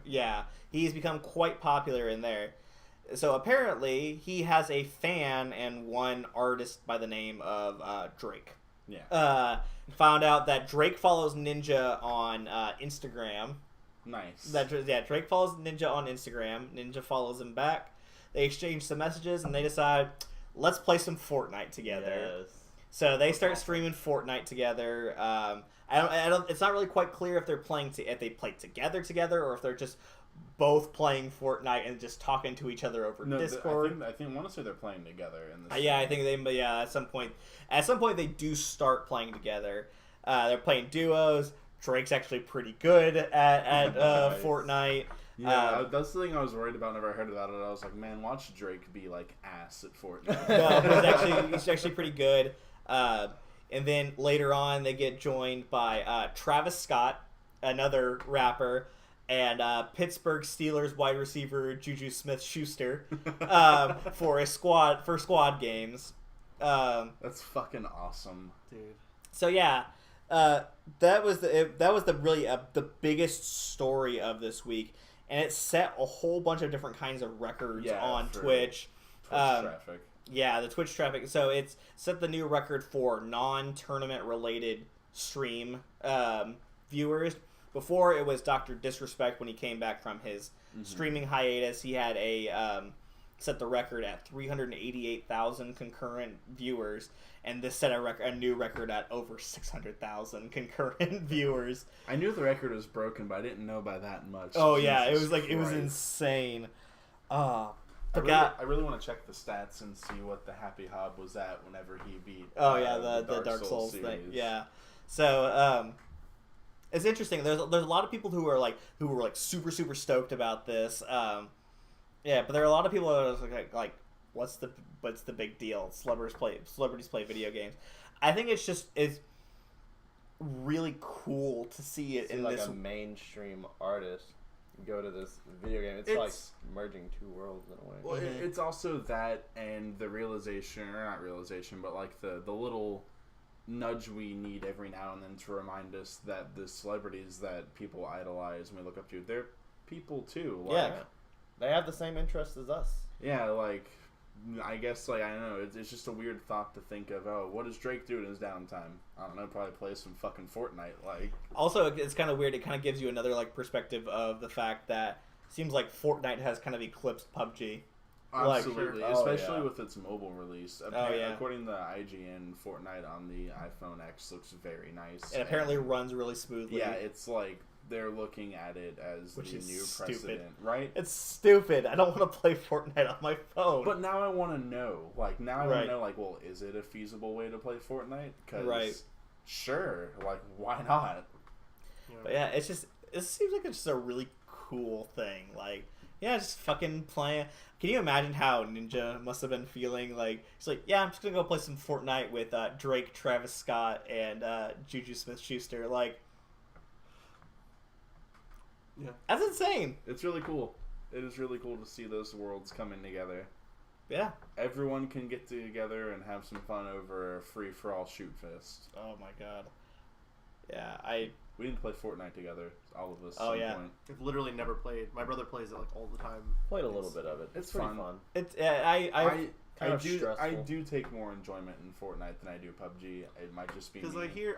Yeah, he's become quite popular in there. So apparently, he has a fan and one artist by the name of Drake. Yeah. Found out that Drake follows Ninja on Instagram. Nice. Drake follows Ninja on Instagram. Ninja follows him back. They exchange some messages, and they decide, let's play some Fortnite together. Yes. So they start streaming Fortnite together. I don't. It's not really quite clear if they're playing if they play together, or if they're just both playing Fortnite and just talking to each other over Discord. I think I want to say they're playing together in this. Yeah, I think they. Yeah, at some point they do start playing together. They're playing duos. Drake's actually pretty good at Nice. Fortnite. Yeah, that's the thing I was worried about whenever I heard about it. I was like, man, watch Drake be like ass at Fortnite. No, he's actually pretty good. And then later on, they get joined by Travis Scott, another rapper, and Pittsburgh Steelers wide receiver Juju Smith-Schuster for squad games. That's fucking awesome, Dude. So yeah, that was the biggest story of this week, and it set a whole bunch of different kinds of records on Twitch. Traffic. Yeah, the Twitch traffic. So it's set the new record for non-tournament related stream viewers. Before, it was Dr. Disrespect when he came back from his streaming hiatus. He had set the record at 388,000 concurrent viewers, and this set a new record at over 600,000 concurrent viewers. I knew the record was broken, but I didn't know by that much. Oh yeah, it Jesus was it was Christ. insane. I really want to check the stats and see what the Happy Hob was at whenever he beat. The Dark Souls thing. Yeah. So it's interesting. There's a lot of people who were super stoked about this. Yeah, but there are a lot of people that are like what's the big deal? Celebrities play video games. I think it's really cool to see it in like this a mainstream artist go to this video game. It's like merging two worlds in a way. Well, it's also that and the realization, or not realization, but like the little nudge we need every now and then to remind us that the celebrities that people idolize and we look up to, they're people too. Like, yeah. They have the same interests as us. Yeah, like, I guess, like, I don't know, it's just a weird thought to think of, oh, what does Drake do in his downtime? I don't know, probably play some fucking Fortnite, like. Also, it's kind of weird, it kind of gives you another, perspective of the fact that it seems like Fortnite has kind of eclipsed PUBG. Absolutely, Like, especially with its mobile release. Yeah. According to IGN, Fortnite on the iPhone X looks very nice. It apparently runs really smoothly. Yeah, it's like they're looking at it as Which the is new stupid. precedent, right? It's stupid. I don't want to play Fortnite on my phone. But now I want to know. Like, now I want Right. to know, like, well, is it a feasible way to play Fortnite? Because, Right. sure, like, why not? But yeah, it seems like it's just a really cool thing. Like, yeah, just fucking playing. Can you imagine how Ninja must have been feeling? Like, he's like, yeah, I'm just gonna go play some Fortnite with Drake, Travis Scott, and Juju Smith-Schuster. Like, Yeah. that's insane. It's really cool. It is really cool to see those worlds coming together. Yeah. Everyone can get together and have some fun over a free-for-all shoot fest. Oh my god. Yeah, We need to play Fortnite together, all of us. Oh, at some yeah. point. I've literally never played. My brother plays it like all the time. Played a little bit of it. It's pretty fun. fun. it's Kind of I stressful. do take more enjoyment in Fortnite than I do PUBG. It might just be Because me. I hear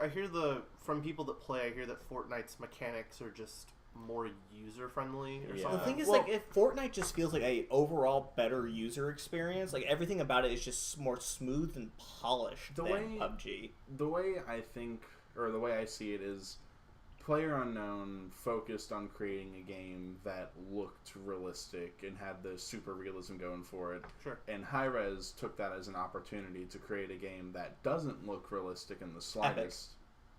from people that play, I hear that Fortnite's mechanics are just more user friendly or Yeah. something. The thing is, Well- like, if Fortnite just feels like a overall better user experience, like everything about it is just more smooth and polished The than way- PUBG. The way I think, or the way I see it is, PlayerUnknown focused on creating a game that looked realistic and had the super realism going for it. Sure. And Hi-Rez took that as an opportunity to create a game that doesn't look realistic in the slightest.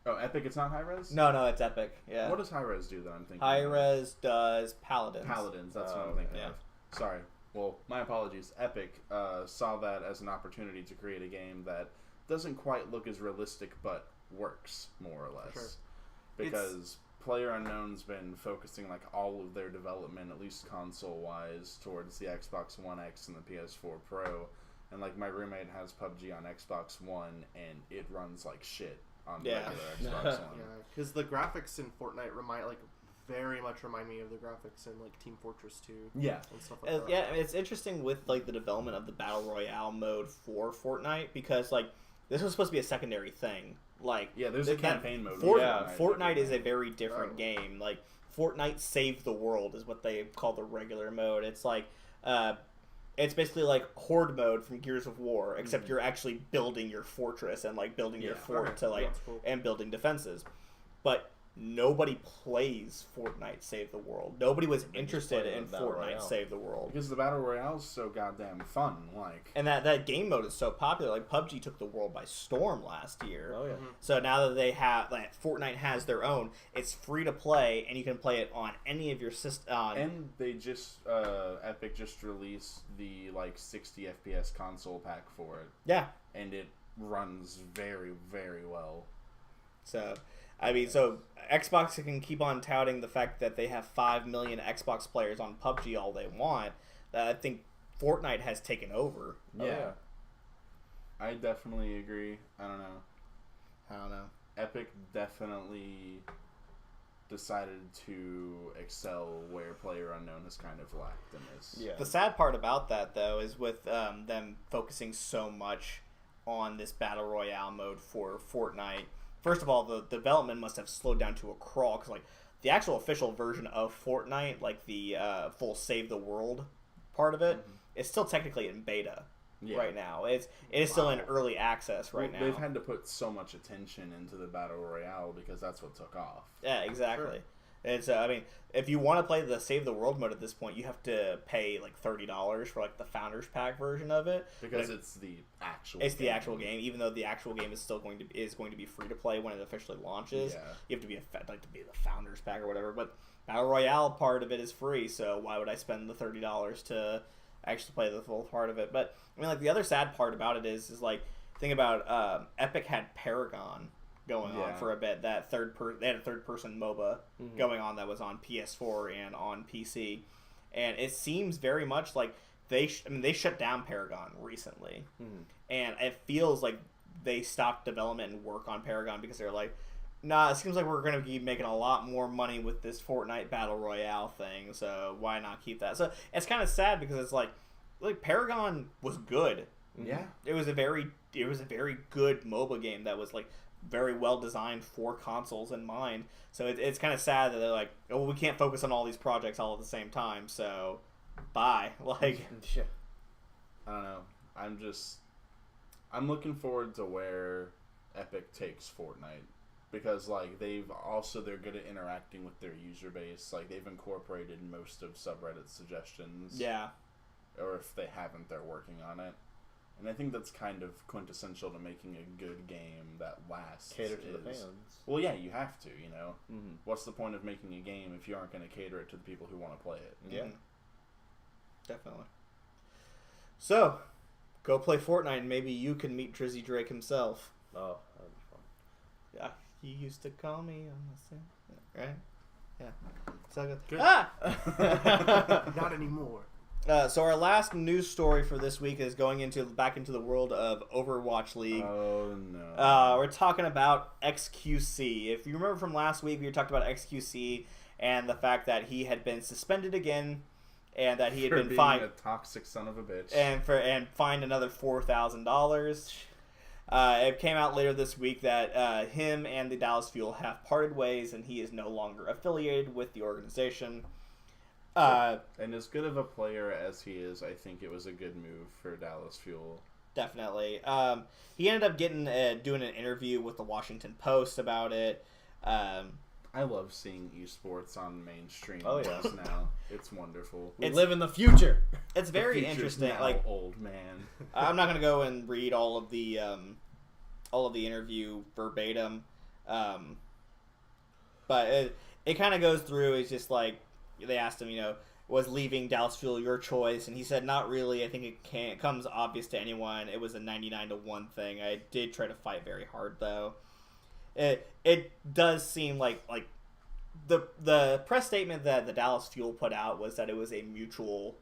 Oh, Epic, it's not Hi-Rez? No, it's Epic. Yeah. What does Hi-Rez do that I'm thinking of? Hi-Res does Paladins. Paladins, that's what Oh, I'm thinking yeah. of. Sorry. Well, my apologies. Epic saw that as an opportunity to create a game that doesn't quite look as realistic, but works, more or less. Sure. Because PlayerUnknown's been focusing like all of their development, at least console-wise, towards the Xbox One X and the PS4 Pro. And like my roommate has PUBG on Xbox One, and it runs like shit on Yeah. regular Xbox One. Yeah, because the graphics in Fortnite very much remind me of the graphics in like Team Fortress 2 Yeah. and stuff like that. Yeah, it's interesting with like the development of the Battle Royale mode for Fortnite because like this was supposed to be a secondary thing. Like Yeah, there's a campaign mode. Fortnite is a very different Oh. game. Like Fortnite Save the World is what they call the regular mode. It's like it's basically like Horde mode from Gears of War, except you're actually building your fortress and like building your Yeah. fort Okay, to like that's cool. and building defenses. But nobody plays Fortnite Save the World. Nobody was just interested play the in Battle Fortnite Royale. Save the World. Because the Battle Royale is so goddamn fun. Like, And that game mode is so popular. Like PUBG took the world by storm last year. Oh yeah. So now that they have, like, Fortnite has their own, it's free to play, and you can play it on any of your system. and they just, Epic just released the, like, 60 FPS console pack for it. Yeah. And it runs very, very well. So, I mean, so Xbox can keep on touting the fact that they have 5 million Xbox players on PUBG all they want. I think Fortnite has taken over. Oh, yeah. I definitely agree. I don't know. Epic definitely decided to excel where PlayerUnknown has kind of lacked in this. Yeah. The sad part about that, though, is with them focusing so much on this Battle Royale mode for Fortnite. First of all, the development must have slowed down to a crawl, because, like, the actual official version of Fortnite, like the full Save the World part of it, is still technically in beta right now. It is still in early access right now. They've had to put so much attention into the Battle Royale because that's what took off. Yeah, exactly. Sure. It's I mean, if you want to play the Save the World mode at this point, you have to pay like $30 for like the Founders Pack version of it Because it's the actual the actual game, even though the actual game is still going to be free to play when it officially launches. Yeah. You have to be to be the Founders Pack or whatever. But Battle Royale part of it is free, so why would I spend the $30 to actually play the full part of it? But I mean, like the other sad part about it is like think about Epic had Paragon going on for a bit. They had a third person MOBA going on that was on PS4 and on PC, and it seems very much like they shut down Paragon recently, and it feels like they stopped development and work on Paragon because they're like, nah, it seems like we're going to be making a lot more money with this Fortnite Battle Royale thing, so why not keep that? So it's kind of sad because it's like Paragon was good. Yeah. It was a very good MOBA game that was like very well designed for consoles in mind. So it's kind of sad that they're like, oh, well, we can't focus on all these projects all at the same time. So, bye. Like, Yeah. I don't know. I'm looking forward to where Epic takes Fortnite. Because, like, they're good at interacting with their user base. Like, they've incorporated most of subreddit suggestions. Yeah. Or if they haven't, they're working on it. And I think that's kind of quintessential to making a good game that lasts. Cater to the fans. Well, yeah, you have to, you know? Mm-hmm. What's the point of making a game if you aren't going to cater it to the people who want to play it? Yeah. Definitely. So, go play Fortnite and maybe you can meet Drizzy Drake himself. Oh, that'd be fun. Yeah, he used to call me on the same, right? Yeah. So good. Good. Ah! Not anymore. So our last news story for this week is going back into the world of Overwatch League. Oh no. We're talking about XQC. If you remember from last week, we talked about XQC and the fact that he had been suspended again, and that he had been fined a toxic son of a bitch, and fined another $4,000. It came out later this week that him and the Dallas Fuel have parted ways, and he is no longer affiliated with the organization. And as good of a player as he is, I think it was a good move for Dallas Fuel. Definitely. He ended up doing an interview with the Washington Post about it. I love seeing esports on mainstream Oh, yeah. news now. It's wonderful. We It's- live in the future. It's very The future's interesting. now, Like, old man. I'm not gonna go and read all of the interview verbatim, but it kind of goes through. It's just like they asked him, was leaving Dallas Fuel your choice, and he said, not really. I think it comes obvious to anyone. It was a 99-1 thing. I did try to fight very hard though. It does seem like the press statement that the Dallas Fuel put out was that it was a mutual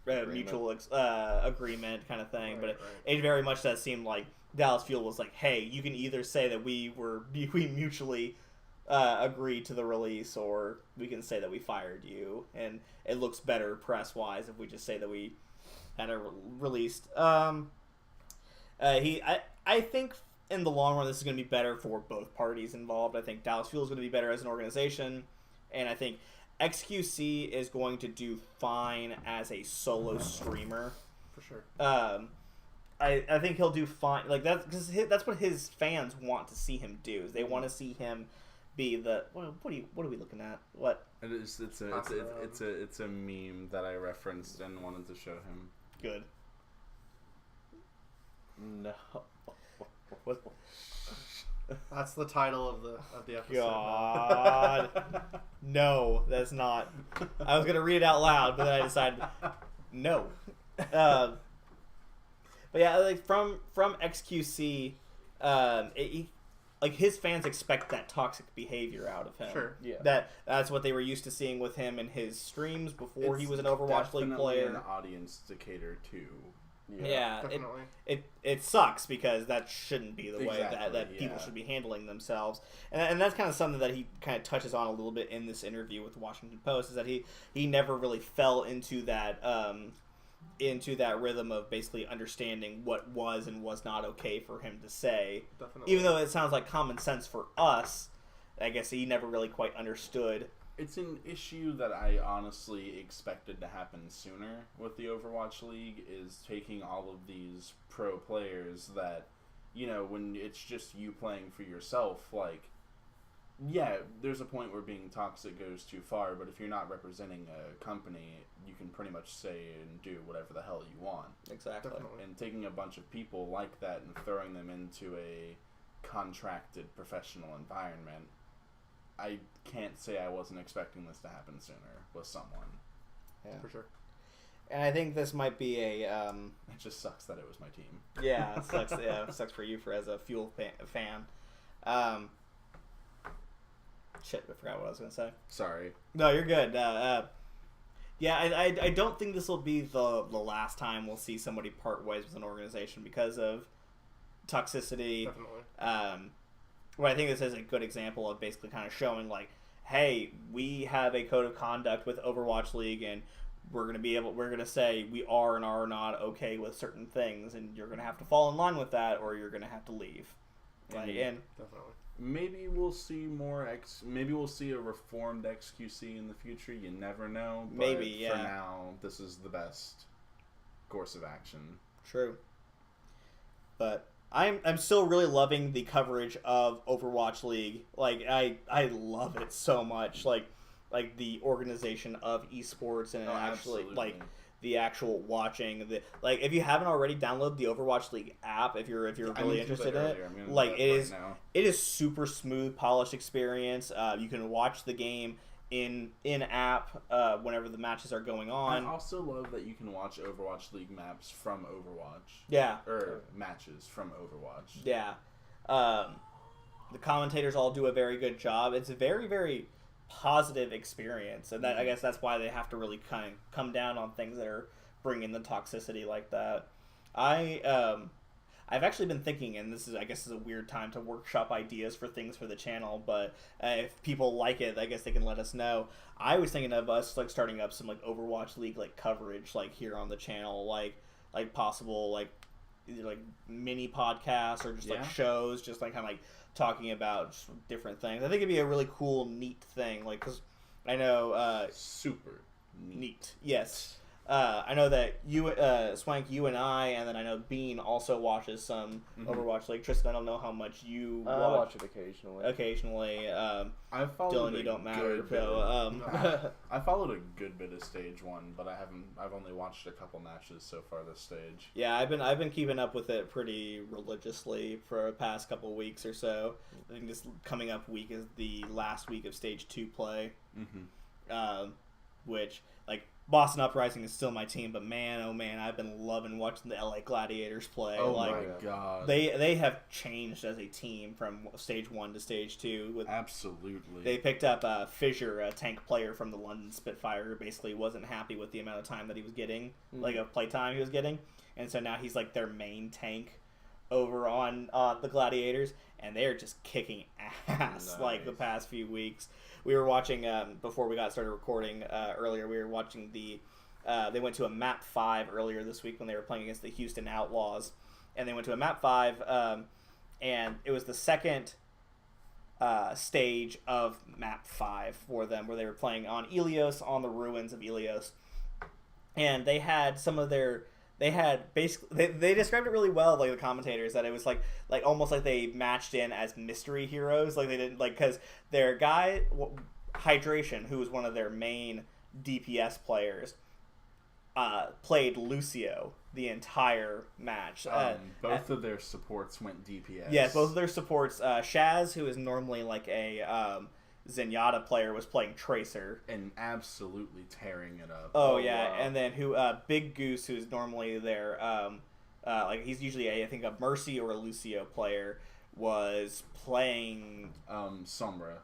agreement kind of thing, but it very much does seem like Dallas Fuel was like, hey, you can either say that we mutually agreed to the release, or we can say that we fired you, and it looks better press wise if we just say that we had it released. I think in the long run this is going to be better for both parties involved. I think Dallas Fuel is going to be better as an organization, and I think XQC is going to do fine as a solo streamer. For sure. I think he'll do fine. Like that's what his fans want to see him do. Is they want to see him be the what are we looking at? What? It's a meme that I referenced and wanted to show him. Good. No. What? That's the title of the episode. God. No, that's not. I was gonna read it out loud, but then I decided no. But yeah, like from XQC, like his fans expect that toxic behavior out of him. Sure. Yeah. That's what they were used to seeing with him in his streams before he was an Overwatch League Definitely player. an audience to cater to. Yeah, Definitely. it sucks because that shouldn't be the way Exactly, that people yeah. should be handling themselves, and that's kind of something that he kind of touches on a little bit in this interview with the Washington Post, is that he never really fell into that rhythm of basically understanding what was and was not okay for him to say. Definitely. Even though it sounds like common sense for us, I guess he never really quite understood. It's an issue that I honestly expected to happen sooner with the Overwatch League, is taking all of these pro players that, when it's just you playing for yourself, like, yeah, there's a point where being toxic goes too far, but if you're not representing a company, you can pretty much say and do whatever the hell you want. Exactly. Definitely. And taking a bunch of people like that and throwing them into a contracted professional environment, I can't say I wasn't expecting this to happen sooner with someone. Yeah. For sure. And I think this might be a It just sucks that it was my team. yeah, it sucks. Yeah, it sucks for you as a Fuel fan. Shit, I forgot what I was gonna say. Sorry. No, you're good. Yeah, I don't think this will be the last time we'll see somebody part ways with an organization because of toxicity. Definitely. Well, I think this is a good example of basically kind of showing, like, hey, we have a code of conduct with Overwatch League, and we're gonna say we are and are not okay with certain things, and you're gonna have to fall in line with that, or you're gonna have to leave. Like, and Definitely. Maybe we'll see maybe we'll see a reformed XQC in the future. You never know. But Maybe, yeah. For now, this is the best course of action. True. But I'm still really loving the coverage of Overwatch League. Like I love it so much. Like the organization of esports and actually absolutely. like the actual watching the like if you haven't already downloaded the Overwatch League app if you're really interested in it, like it is super smooth, polished experience. You can watch the game in app whenever the matches are going on. I also love that you can watch Overwatch League maps from Overwatch. Yeah. Or matches from Overwatch. Yeah. The commentators all do a very good job. It's a very, very positive experience, and that I guess that's why they have to really kind of come down on things that are bringing the toxicity like that. I've actually been thinking, and this is I guess is a weird time to workshop ideas for things for the channel, but if people like it, I guess they can let us know. I was thinking of us like starting up some like Overwatch League like coverage like here on the channel, like possible like either like mini podcasts or just like shows, just like kind of like talking about just different things. I think it'd be a really cool, neat thing. Like, cause I know super neat. Yes. I know that you, Swank, you and then I know Bean also watches some Overwatch League. Tristan, I don't know how much you watch. I watch it occasionally. I followed Dylan, you don't matter. So, I followed a good bit of Stage 1, but I've only watched a couple matches so far this stage. Yeah, I've been keeping up with it pretty religiously for the past couple of weeks or so. I think this coming up week is the last week of Stage 2 play. Which, like, Boston Uprising is still my team, but man, oh man, I've been loving watching the LA Gladiators play. Oh like, my god. They have changed as a team from Stage 1 to Stage 2. Absolutely. They picked up Fissure, a tank player from the London Spitfire, who basically wasn't happy with the amount of time that he was getting, like of play time he was getting. And so now he's like their main tank over on the Gladiators, and they're just kicking ass like the past few weeks. We were watching, before we got started recording earlier, we were watching they went to a map 5 earlier this week when they were playing against the Houston Outlaws. And they went to a map 5, and it was the second stage of map 5 for them, where they were playing on Ilios, on the ruins of Ilios. And they had some of their... They had basically they described it really well, like the commentators, that it was like almost like they matched in as mystery heroes, like they didn't like because their guy Hydration, who was one of their main DPS players, played Lucio the entire match. Both of their supports went DPS. Yeah, both of their supports. Shaz, who is normally like a Zenyatta player, was playing Tracer and absolutely tearing it up. Oh yeah, wow. And then Big Goose, who's normally their like he's usually I think a Mercy or a Lucio player, was playing Sombra.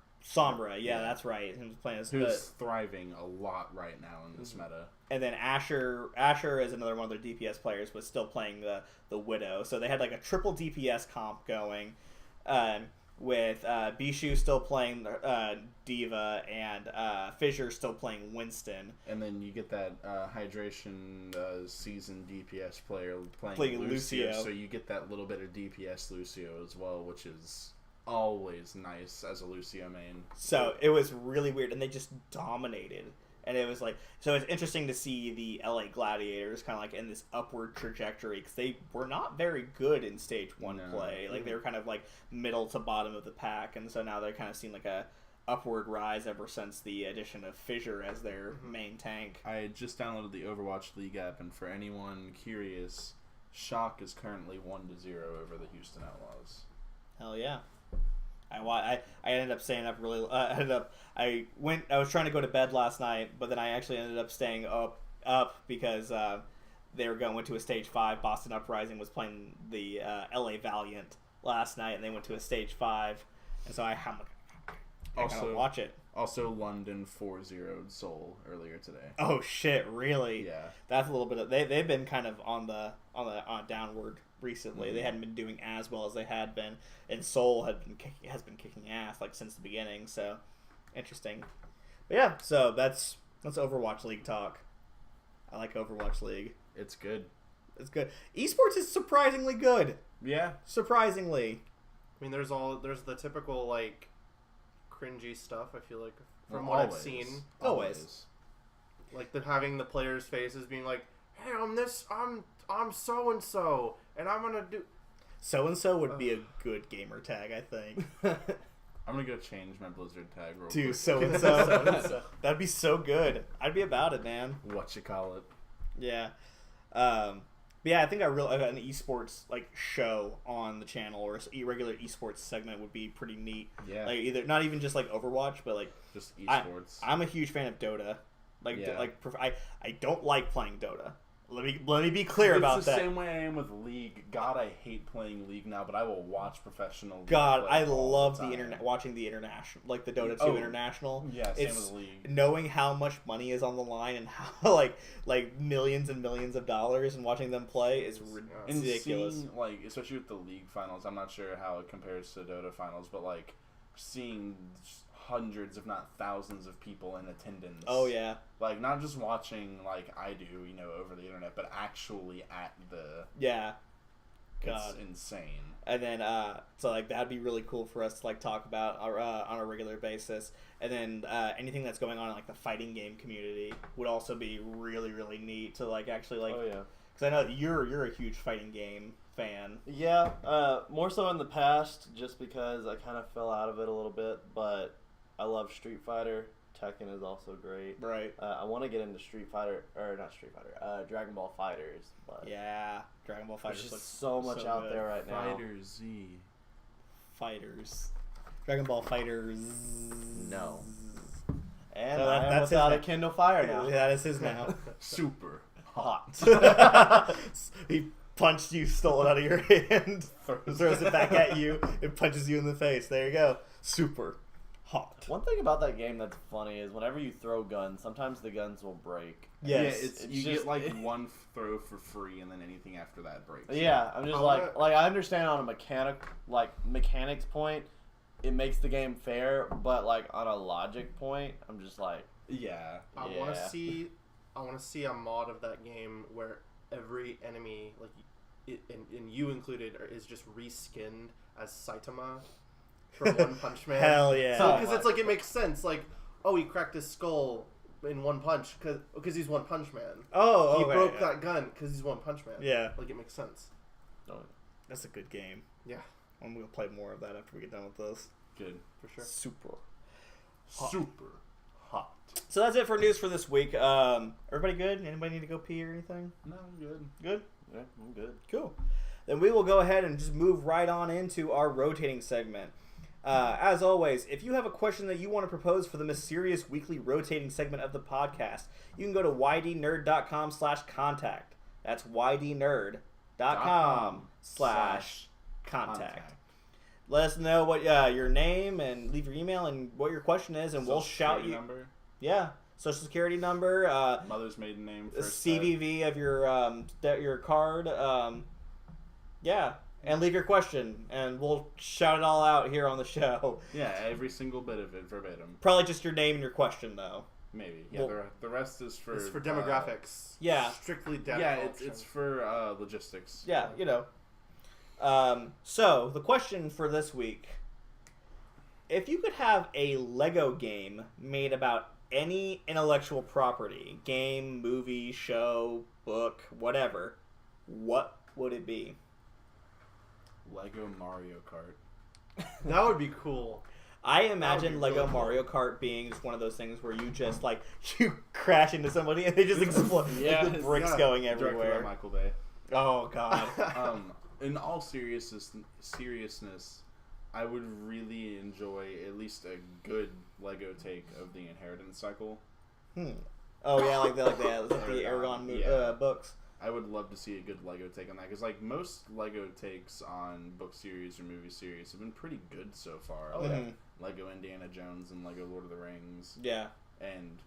Yeah, that's right. He was playing as who's thriving a lot right now in this meta. And then Asher is another one of their DPS players, was still playing the Widow. So they had like a triple DPS comp going. With Bishu still playing Diva and Fissure still playing Winston. And then you get that Hydration seasoned DPS player playing Lucio. So you get that little bit of DPS Lucio as well, which is always nice as a Lucio main. So it was really weird, and they just dominated. And it was like, so it's interesting to see the LA Gladiators kind of like in this upward trajectory, because they were not very good in Stage 1 play. Like they were kind of like middle to bottom of the pack, and so now they're kind of seeing like a upward rise ever since the addition of Fissure as their main tank. I just downloaded the Overwatch League app, and for anyone curious, Shock is currently 1-0 over the Houston Outlaws. Hell yeah. I ended up staying up really. I was trying to go to bed last night, but then I actually ended up staying up because they went to a Stage 5. Boston Uprising was playing the LA Valiant last night, and they went to a Stage 5, and so I gotta watch it. Also, London 4-0'd Seoul earlier today. Oh shit! Really? Yeah. That's a little bit of they've been kind of on downward recently. They hadn't been doing as well as they had been, and Seoul has been kicking ass like since the beginning. So interesting. But yeah, so that's Overwatch League talk. I like Overwatch League. It's good. It's good. Esports is surprisingly good. Yeah, surprisingly. I mean, there's the typical like cringy stuff. I feel like from what I've seen, always. Like having the players' faces being like, hey, I'm so and so, and I'm gonna do. So and so would be a good gamer tag, I think. I'm gonna go change my Blizzard tag real To quick. so and so. That'd be so good. I'd be about it, man. What you call it? Yeah. But yeah, I think an esports like show on the channel or a regular esports segment would be pretty neat. Yeah. Like either not even just like Overwatch, but like Just esports. I'm a huge fan of Dota. Like Yeah. I don't like playing Dota. Let me be clear about It's the that. same way I am with League. God, I hate playing League now, but I will watch professional. League God, play I all love the the time. internet, watching the international, like the Dota 2 Oh, international. Yeah, same It's with League. knowing how much money is on the line and how like millions and millions of dollars and watching them play is And ridiculous. seeing, like, especially with the League finals, I'm not sure how it compares to Dota finals, but like seeing hundreds, if not thousands, of people in attendance. Oh yeah, Like not just watching like I do, over the internet, but actually at the. yeah. God, It's insane. and then so like that'd be really cool for us to like talk about on a regular basis. And then anything that's going on in like the fighting game community would also be really really neat to like actually like. Oh yeah. Because I know that you're a huge fighting game fan. Yeah, more so in the past, just because I kind of fell out of it a little bit. But I love Street Fighter. Tekken is also great. Right. I want to get into Dragon Ball Fighters. But Yeah. Dragon Ball there's Fighters just looks so much so out good. there right now. Fighter Z. Fighters. Dragon Ball Fighters. No. And So that- I am that's his without a name. Kindle Fire now. Yeah, that is his now. Super Hot. He punched you, stole it out of your hand, throws it back at you, and punches you in the face. There you go. Super hot. One thing about that game that's funny is whenever you throw guns, sometimes the guns will break. Yes. Yeah, It's you just- get like one throw for free, and then anything after that breaks. Yeah, I'm just I like wanna- I understand on a mechanics point, it makes the game fair, but like on a logic point, I'm just like, Yeah. I want Yeah. to see. I want to see a mod of that game where every enemy, like, and you included, is just reskinned as Saitama from One Punch Man. Hell yeah. So because it's like it makes sense. Like, oh, he cracked his skull in One Punch because he's One Punch Man. Oh, He okay, broke yeah. that gun because he's One Punch Man. Yeah. Like it makes sense. That's a good game. Yeah, I'm going to play more of that after we get done with this. Good. for sure. Super. Super hot. So that's it for news for this week. Everybody good? Anybody need to go pee or anything? No, good. Good? yeah, I'm good. Cool. Then we will go ahead and just move right on into our rotating segment. As always, if you have a question that you want to propose for the mysterious weekly rotating segment of the podcast, you can go to ydnerd.com/contact. That's ydnerd.com/contact. Let us know what your name and leave your email and what your question is, and we'll Social shout security you. Number, Yeah, social security number, mother's maiden name, first CVV of your card. Yeah, and leave your question, and we'll shout it all out here on the show. Yeah, every single bit of it verbatim. Probably just your name and your question, though. Maybe. Yeah, Well- the rest is for. It's for demographics. yeah. Strictly data Yeah, collection. it's for logistics. Yeah, you know. So the question for this week: if you could have a Lego game made about any intellectual property, game, movie, show, book, whatever, what would it be? Lego Mario Kart. That would be cool. I imagine be Lego really cool. Mario Kart being just one of those things where you just like you crash into somebody and they just explode. Yeah, Like, the bricks yeah. going Directed by everywhere. Michael Bay. Oh god. In all seriousness, I would really enjoy at least a good Lego take of the Inheritance cycle. Oh yeah, like the Aragon Yeah. books. I would love to see a good Lego take on that because like most Lego takes on book series or movie series have been pretty good so far. Oh, Like yeah. Lego Indiana Jones and Lego Lord of the Rings. Yeah. And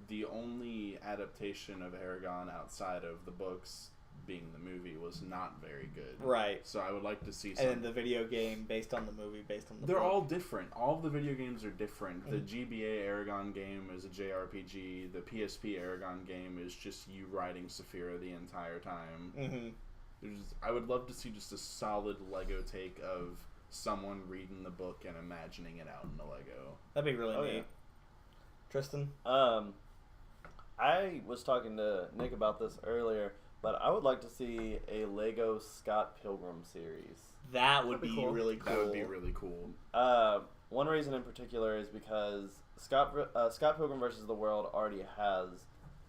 the only adaptation of Aragon outside of the books being the movie was not very good. Right. So I would like to see And some. then the video game based on the movie, based on the They're book. all different. All of the video games are different. The Mm-hmm. GBA Aragon game is a JRPG. The PSP Aragon game is just you riding Saphira the entire time. Mm-hmm. I would love to see just a solid Lego take of someone reading the book and imagining it out in the Lego. That'd be really Oh, neat. yeah. Tristan? I was talking to Nick about this earlier, but I would like to see a Lego Scott Pilgrim series. That would That'd be be cool. really cool. That would be really cool. One reason in particular is because Scott Pilgrim vs. the World already has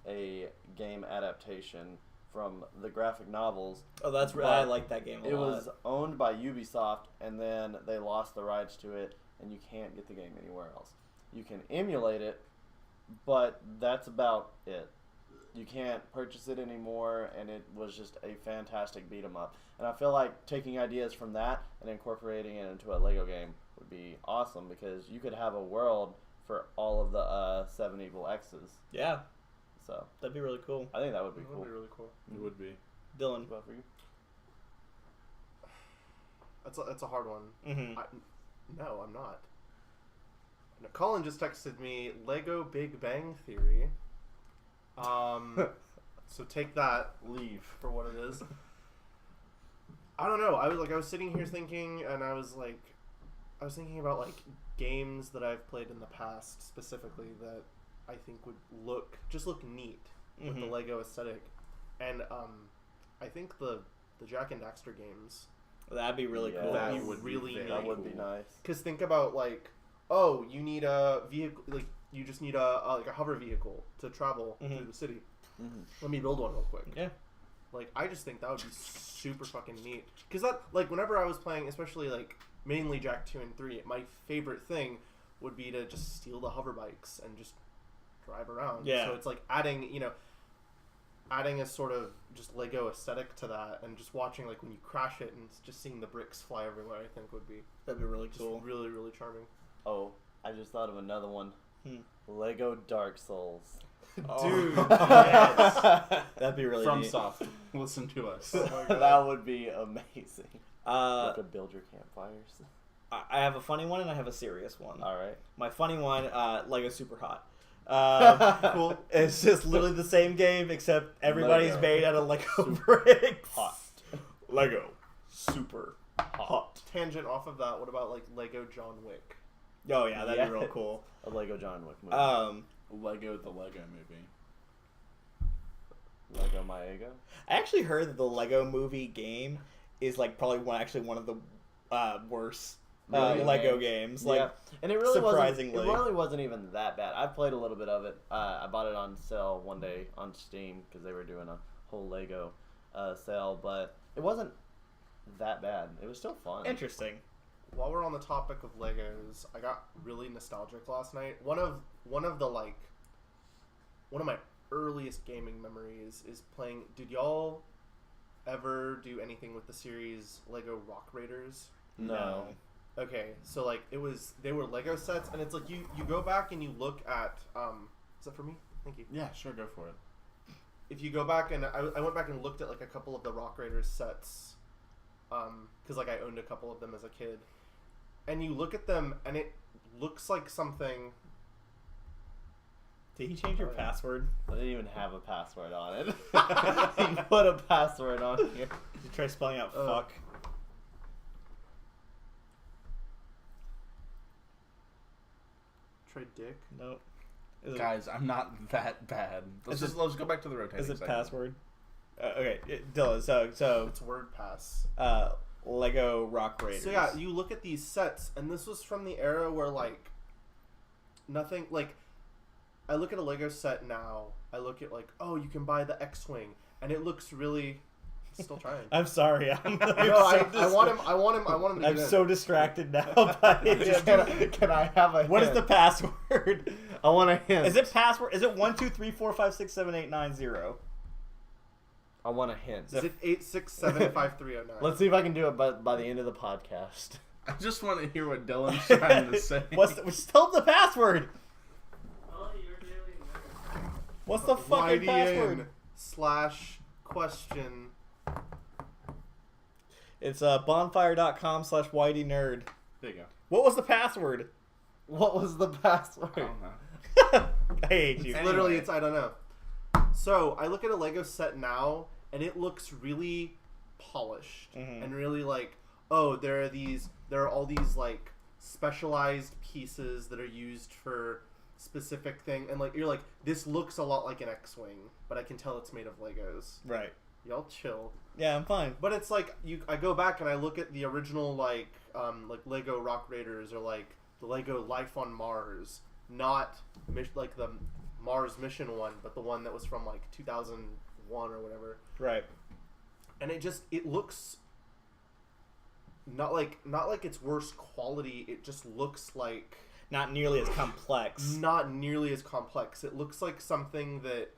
a game adaptation from the graphic novels. Oh, that's right. I like that game a lot. It was owned by Ubisoft, and then they lost the rights to it, and you can't get the game anywhere else. You can emulate it, but that's about it. You can't purchase it anymore, and it was just a fantastic beat 'em up. And I feel like taking ideas from that and incorporating it into a Lego game would be awesome, because you could have a world for all of the 7 Evil X's. Yeah, So that'd be really cool. I think that would be That cool. would be really cool. It would be. Dylan. What about for you? That's a hard one. Mm-hmm. No, I'm not. No, Colin just texted me Lego Big Bang Theory. So take that, leave for what it is. I don't know. I was sitting here thinking, and I was thinking about like games that I've played in the past specifically that I think would look neat with the Lego aesthetic, and I think the Jack and Daxter games. That'd be really cool. That would be really very neat. That would be nice. Because think about like, oh, you need a vehicle, like you just need a hover vehicle to travel through the city. Mm-hmm. Let me build one real quick. Yeah. Like, I just think that would be super fucking neat. Because that, like, whenever I was playing, especially like mainly Jack 2 and 3, my favorite thing would be to just steal the hover bikes and just drive around. Yeah. So it's like adding a sort of just Lego aesthetic to that, and just watching like when you crash it and just seeing the bricks fly everywhere, I think would be That'd be really just cool. really, really charming. Oh, I just thought of another one. Lego Dark Souls. Dude, yes. That'd be really neat. FromSoft, listen to us. That would be amazing. You Uh, could build your campfires. I have a funny one and I have a serious one. All right. My funny one, Lego Super Hot. cool. It's just literally the same game except everybody's Lego. made out of Lego bricks. Hot. Lego Super Hot. Tangent off of that, what about like Lego John Wick? Oh yeah, that'd be real Yes. cool. A Lego John Wick movie. Lego the Lego movie. Lego Maego. I actually heard that the Lego movie game is like probably one of the worst Really? Lego games. Like, yeah, and it really surprisingly. wasn't. It really wasn't even that bad. I've played a little bit of it. I bought it on sale one day on Steam because they were doing a whole Lego sale, but it wasn't that bad. It was still fun. interesting. While we're on the topic of Legos, I got really nostalgic last night. One of my earliest gaming memories is playing. Did y'all ever do anything with the series Lego Rock Raiders? No. Okay, so like they were Lego sets, and it's like you go back and you look at is that for me? Thank you. Yeah, sure, go for it. If you go back and I went back and looked at like a couple of the Rock Raiders sets, because like I owned a couple of them as a kid, and you look at them and it looks like something. Did he change your password? I didn't even have a password on it. He put a password on here. Did you try spelling out fuck? Trade dick. Nope. Is it, Guys, I'm not that bad. Let's go back to the rotating. is it segment. password? Okay, Dylan. So It's word pass. Lego Rock Raiders. So yeah, you look at these sets, and this was from the era where like nothing like. I look at a Lego set now. I look at like, oh, you can buy the X-wing, and it looks really. Still trying. I'm sorry. I'm No, I want him. I want him to I'm get in. so distracted now by it. Can I have a What is hint? the password? I want a hint. Is it password? Is it 12345678990? I want a hint. Is it 8675309? Let's see if I can do it by the end of the podcast. I just want to hear what Dylan's trying to say. Just tell them the password. Oh, you're really nerd. What's the fucking password? YDN/question. It's bonfire.com/YDNerd. There you go. What was the password? What was the password? I don't know. I hate you. It's Anyway. literally, I don't know. So I look at a Lego set now, and it looks really polished and really like, oh, there are all these like specialized pieces that are used for specific thing, and like you're like, this looks a lot like an X-wing, but I can tell it's made of Legos. Right. Y'all chill. Yeah, I'm fine. But it's like I go back and I look at the original like Lego Rock Raiders or like the Lego Life on Mars, not like the Mars mission one, but the one that was from like 2001 or whatever. Right. And it looks not like it's worse quality. It just looks like Not nearly as complex. not nearly as complex. It looks like something that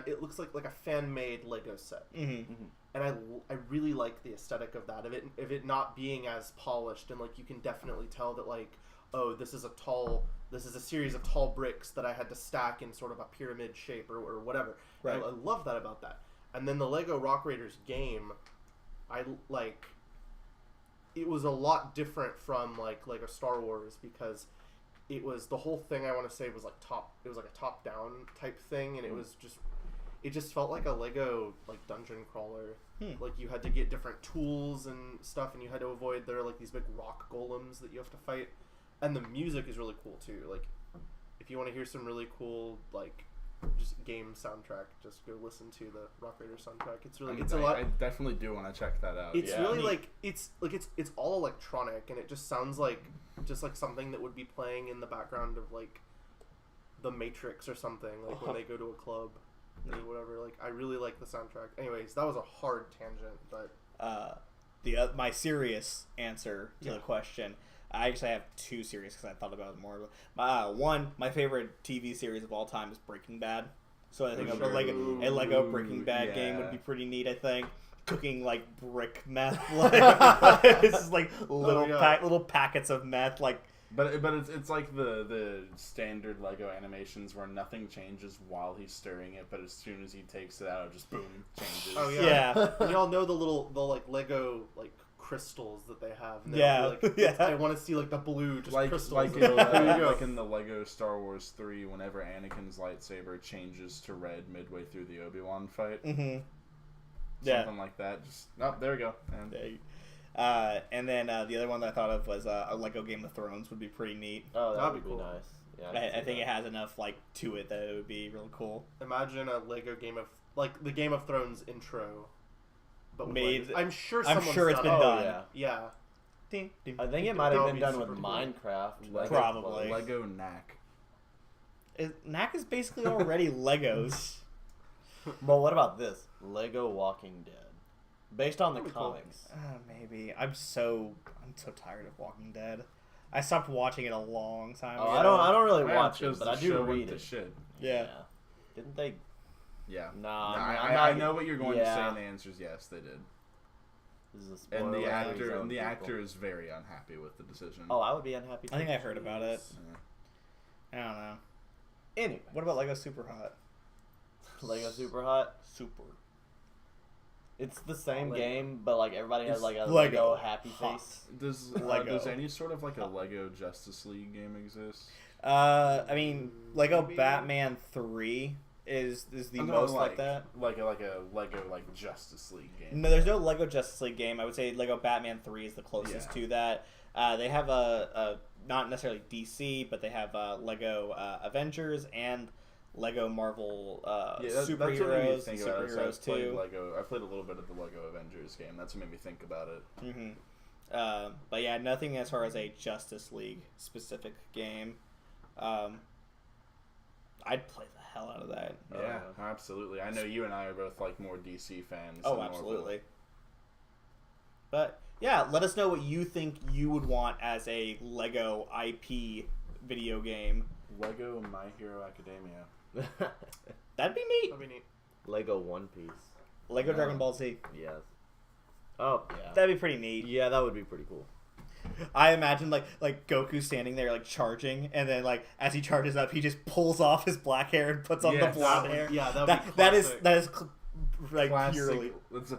it looks like a fan-made Lego set. Mm-hmm. And I really like the aesthetic of that, of it not being as polished, and like you can definitely tell that like, oh, this is a series of tall bricks that I had to stack in sort of a pyramid shape or whatever. Right. I love that about that. And then the Lego Rock Raiders game, it was a lot different from like Lego Star Wars, because it was, the whole thing I want to say was like a top down type thing, and it just felt like a Lego like dungeon crawler. Like you had to get different tools and stuff, and you had to avoid, there are like these big rock golems that you have to fight. And the music is really cool too. Like if you want to hear some really cool like just game soundtrack, just go listen to the Rock Raider soundtrack. It's really it's a lot. I definitely do want to check that out. It's really like it's all electronic, and it just sounds like something that would be playing in the background of like The Matrix or something, like when they go to a club or whatever. Like I really like the soundtrack. Anyways, that was a hard tangent, but my serious answer to the question, I actually have two series because I thought about it more. One, my favorite TV series of all time is Breaking Bad. So I think a Lego Breaking Bad game would be pretty neat. I think cooking like brick meth, like it's just like little packets of meth, like. But it's like the standard Lego animations where nothing changes while he's stirring it, but as soon as he takes it out, it just boom changes. Oh yeah. And you all know the like Lego like crystals that they have. And I want to see like the blue just crystals. Like in the Lego Star Wars 3, whenever Anakin's lightsaber changes to red midway through the Obi-Wan fight. Mm-hmm. Something like that. Just there we go. And then the other one that I thought of was a Lego Game of Thrones would be pretty neat. Oh, that would be cool. nice. Yeah, I think it has enough like to it that it would be real cool. Imagine a Lego game of like the Game of Thrones intro, but made. Like, I'm sure it's been done. Yeah. I think it might have been done with Minecraft. Probably. Lego Knack. Knack is basically already Legos. But what about this? Lego Walking Dead. Based on the comics. Maybe. I'm so tired of Walking Dead. I stopped watching it a long time ago. I don't really watch it, but I do read it. Shit. Yeah. Didn't they? Yeah. Nah. I know what you're going to say, and the answer is yes, they did. This is a And spoiler the actor is very unhappy with the decision. Oh, I would be unhappy too. I think I heard about it. Yeah. I don't know. Anyway. What about Lego Super Hot? Lego Super Hot? Super. It's the same game, but like everybody has like a Lego Lego happy Hot. face. Does any sort of like a Lego Justice League game exist? I mean, Lego Batman 3 is the most like that. Like a Lego like Justice League game. No, there's no Lego Justice League game. I would say Lego Batman 3 is the closest to that. They have a not necessarily DC, but they have Lego Avengers and Lego Marvel superheroes too. I played a little bit of the Lego Avengers game. That's what made me think about it. Mm-hmm. But yeah, nothing as far as a Justice League specific game. I'd play the hell out of that. Yeah, absolutely. I know you and I are both like more DC fans. Oh, absolutely. But yeah, let us know what you think you would want as a Lego IP video game. Lego My Hero Academia. That'd be neat. Lego One Piece. Lego Dragon Ball Z. Yes. Oh, yeah. That'd be pretty neat. Yeah, that would be pretty cool. I imagine like Goku standing there like charging, and then like as he charges up, he just pulls off his black hair and puts on the blonde hair. Yeah, that is like classic. purely. It's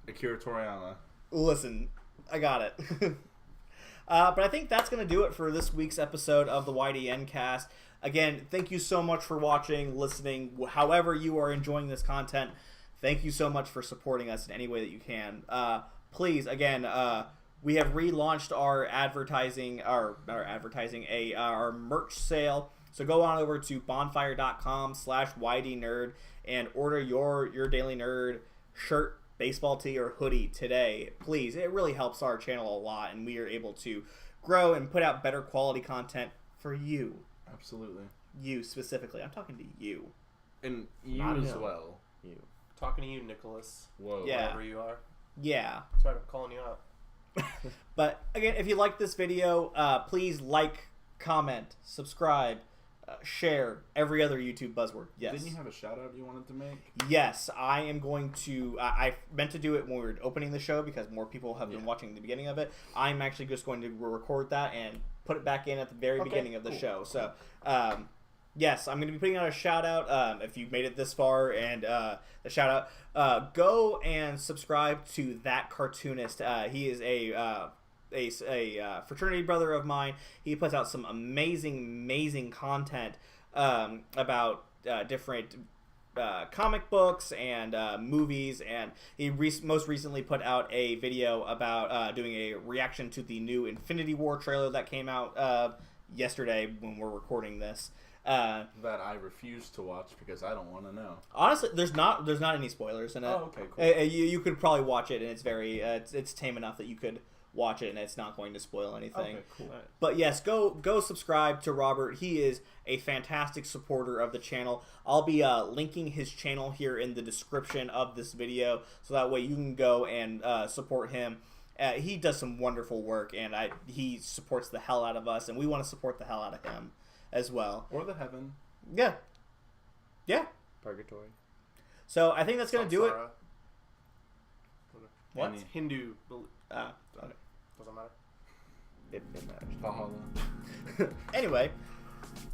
Akira Toriyama. Listen, I got it. But I think that's going to do it for this week's episode of the YDN cast. Again, thank you so much for watching, listening, however you are enjoying this content. Thank you so much for supporting us in any way that you can. Please, again, we have relaunched our our merch sale. So go on over to bonfire.com/ydnerd and order your Daily Nerd shirt, baseball tee, or hoodie today, please. It really helps our channel a lot, and we are able to grow and put out better quality content for you. Absolutely. You specifically. I'm talking to you. And you Not as him. well. You. Talking to you, Nicholas. Whoa. Yeah. Wherever you are. Yeah. That's right, I'm calling you out. But again, if you like this video, please like, comment, subscribe, share, every other YouTube buzzword. Yes. Didn't you have a shout out you wanted to make? Yes, I am going to. I meant to do it when we were opening the show because more people have been watching the beginning of it. I'm actually just going to record that and put it back in at the very beginning of the show. So, yes, I'm going to be putting out a shout out. If you made it this far, and the shout out, go and subscribe to ThatCartoonist. He is a fraternity brother of mine. He puts out some amazing content about different comic books and movies, and he most recently put out a video about doing a reaction to the new Infinity War trailer that came out yesterday when we're recording this. That I refuse to watch because I don't want to know. Honestly, there's not any spoilers in it. Oh, okay, cool. You could probably watch it, and it's very it's tame enough that you could watch it and it's not going to spoil anything. Okay, cool. But yes, go subscribe to Robert. He is a fantastic supporter of the channel. I'll be linking his channel here in the description of this video, so that way you can go and support him. He does some wonderful work, and he supports the hell out of us, and we want to support the hell out of him as well. Or the heaven. Yeah. Purgatory. So I think that's going to do it. Samsara. What? Any- Hindu. Okay. Doesn't matter. It matters. Valhalla. Anyway,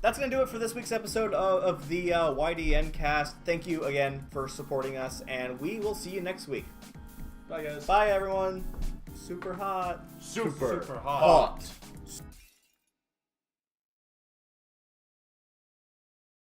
that's going to do it for this week's episode of the YDN cast. Thank you again for supporting us, and we will see you next week. Bye, guys. Bye, everyone. Super hot. Super hot. Hot.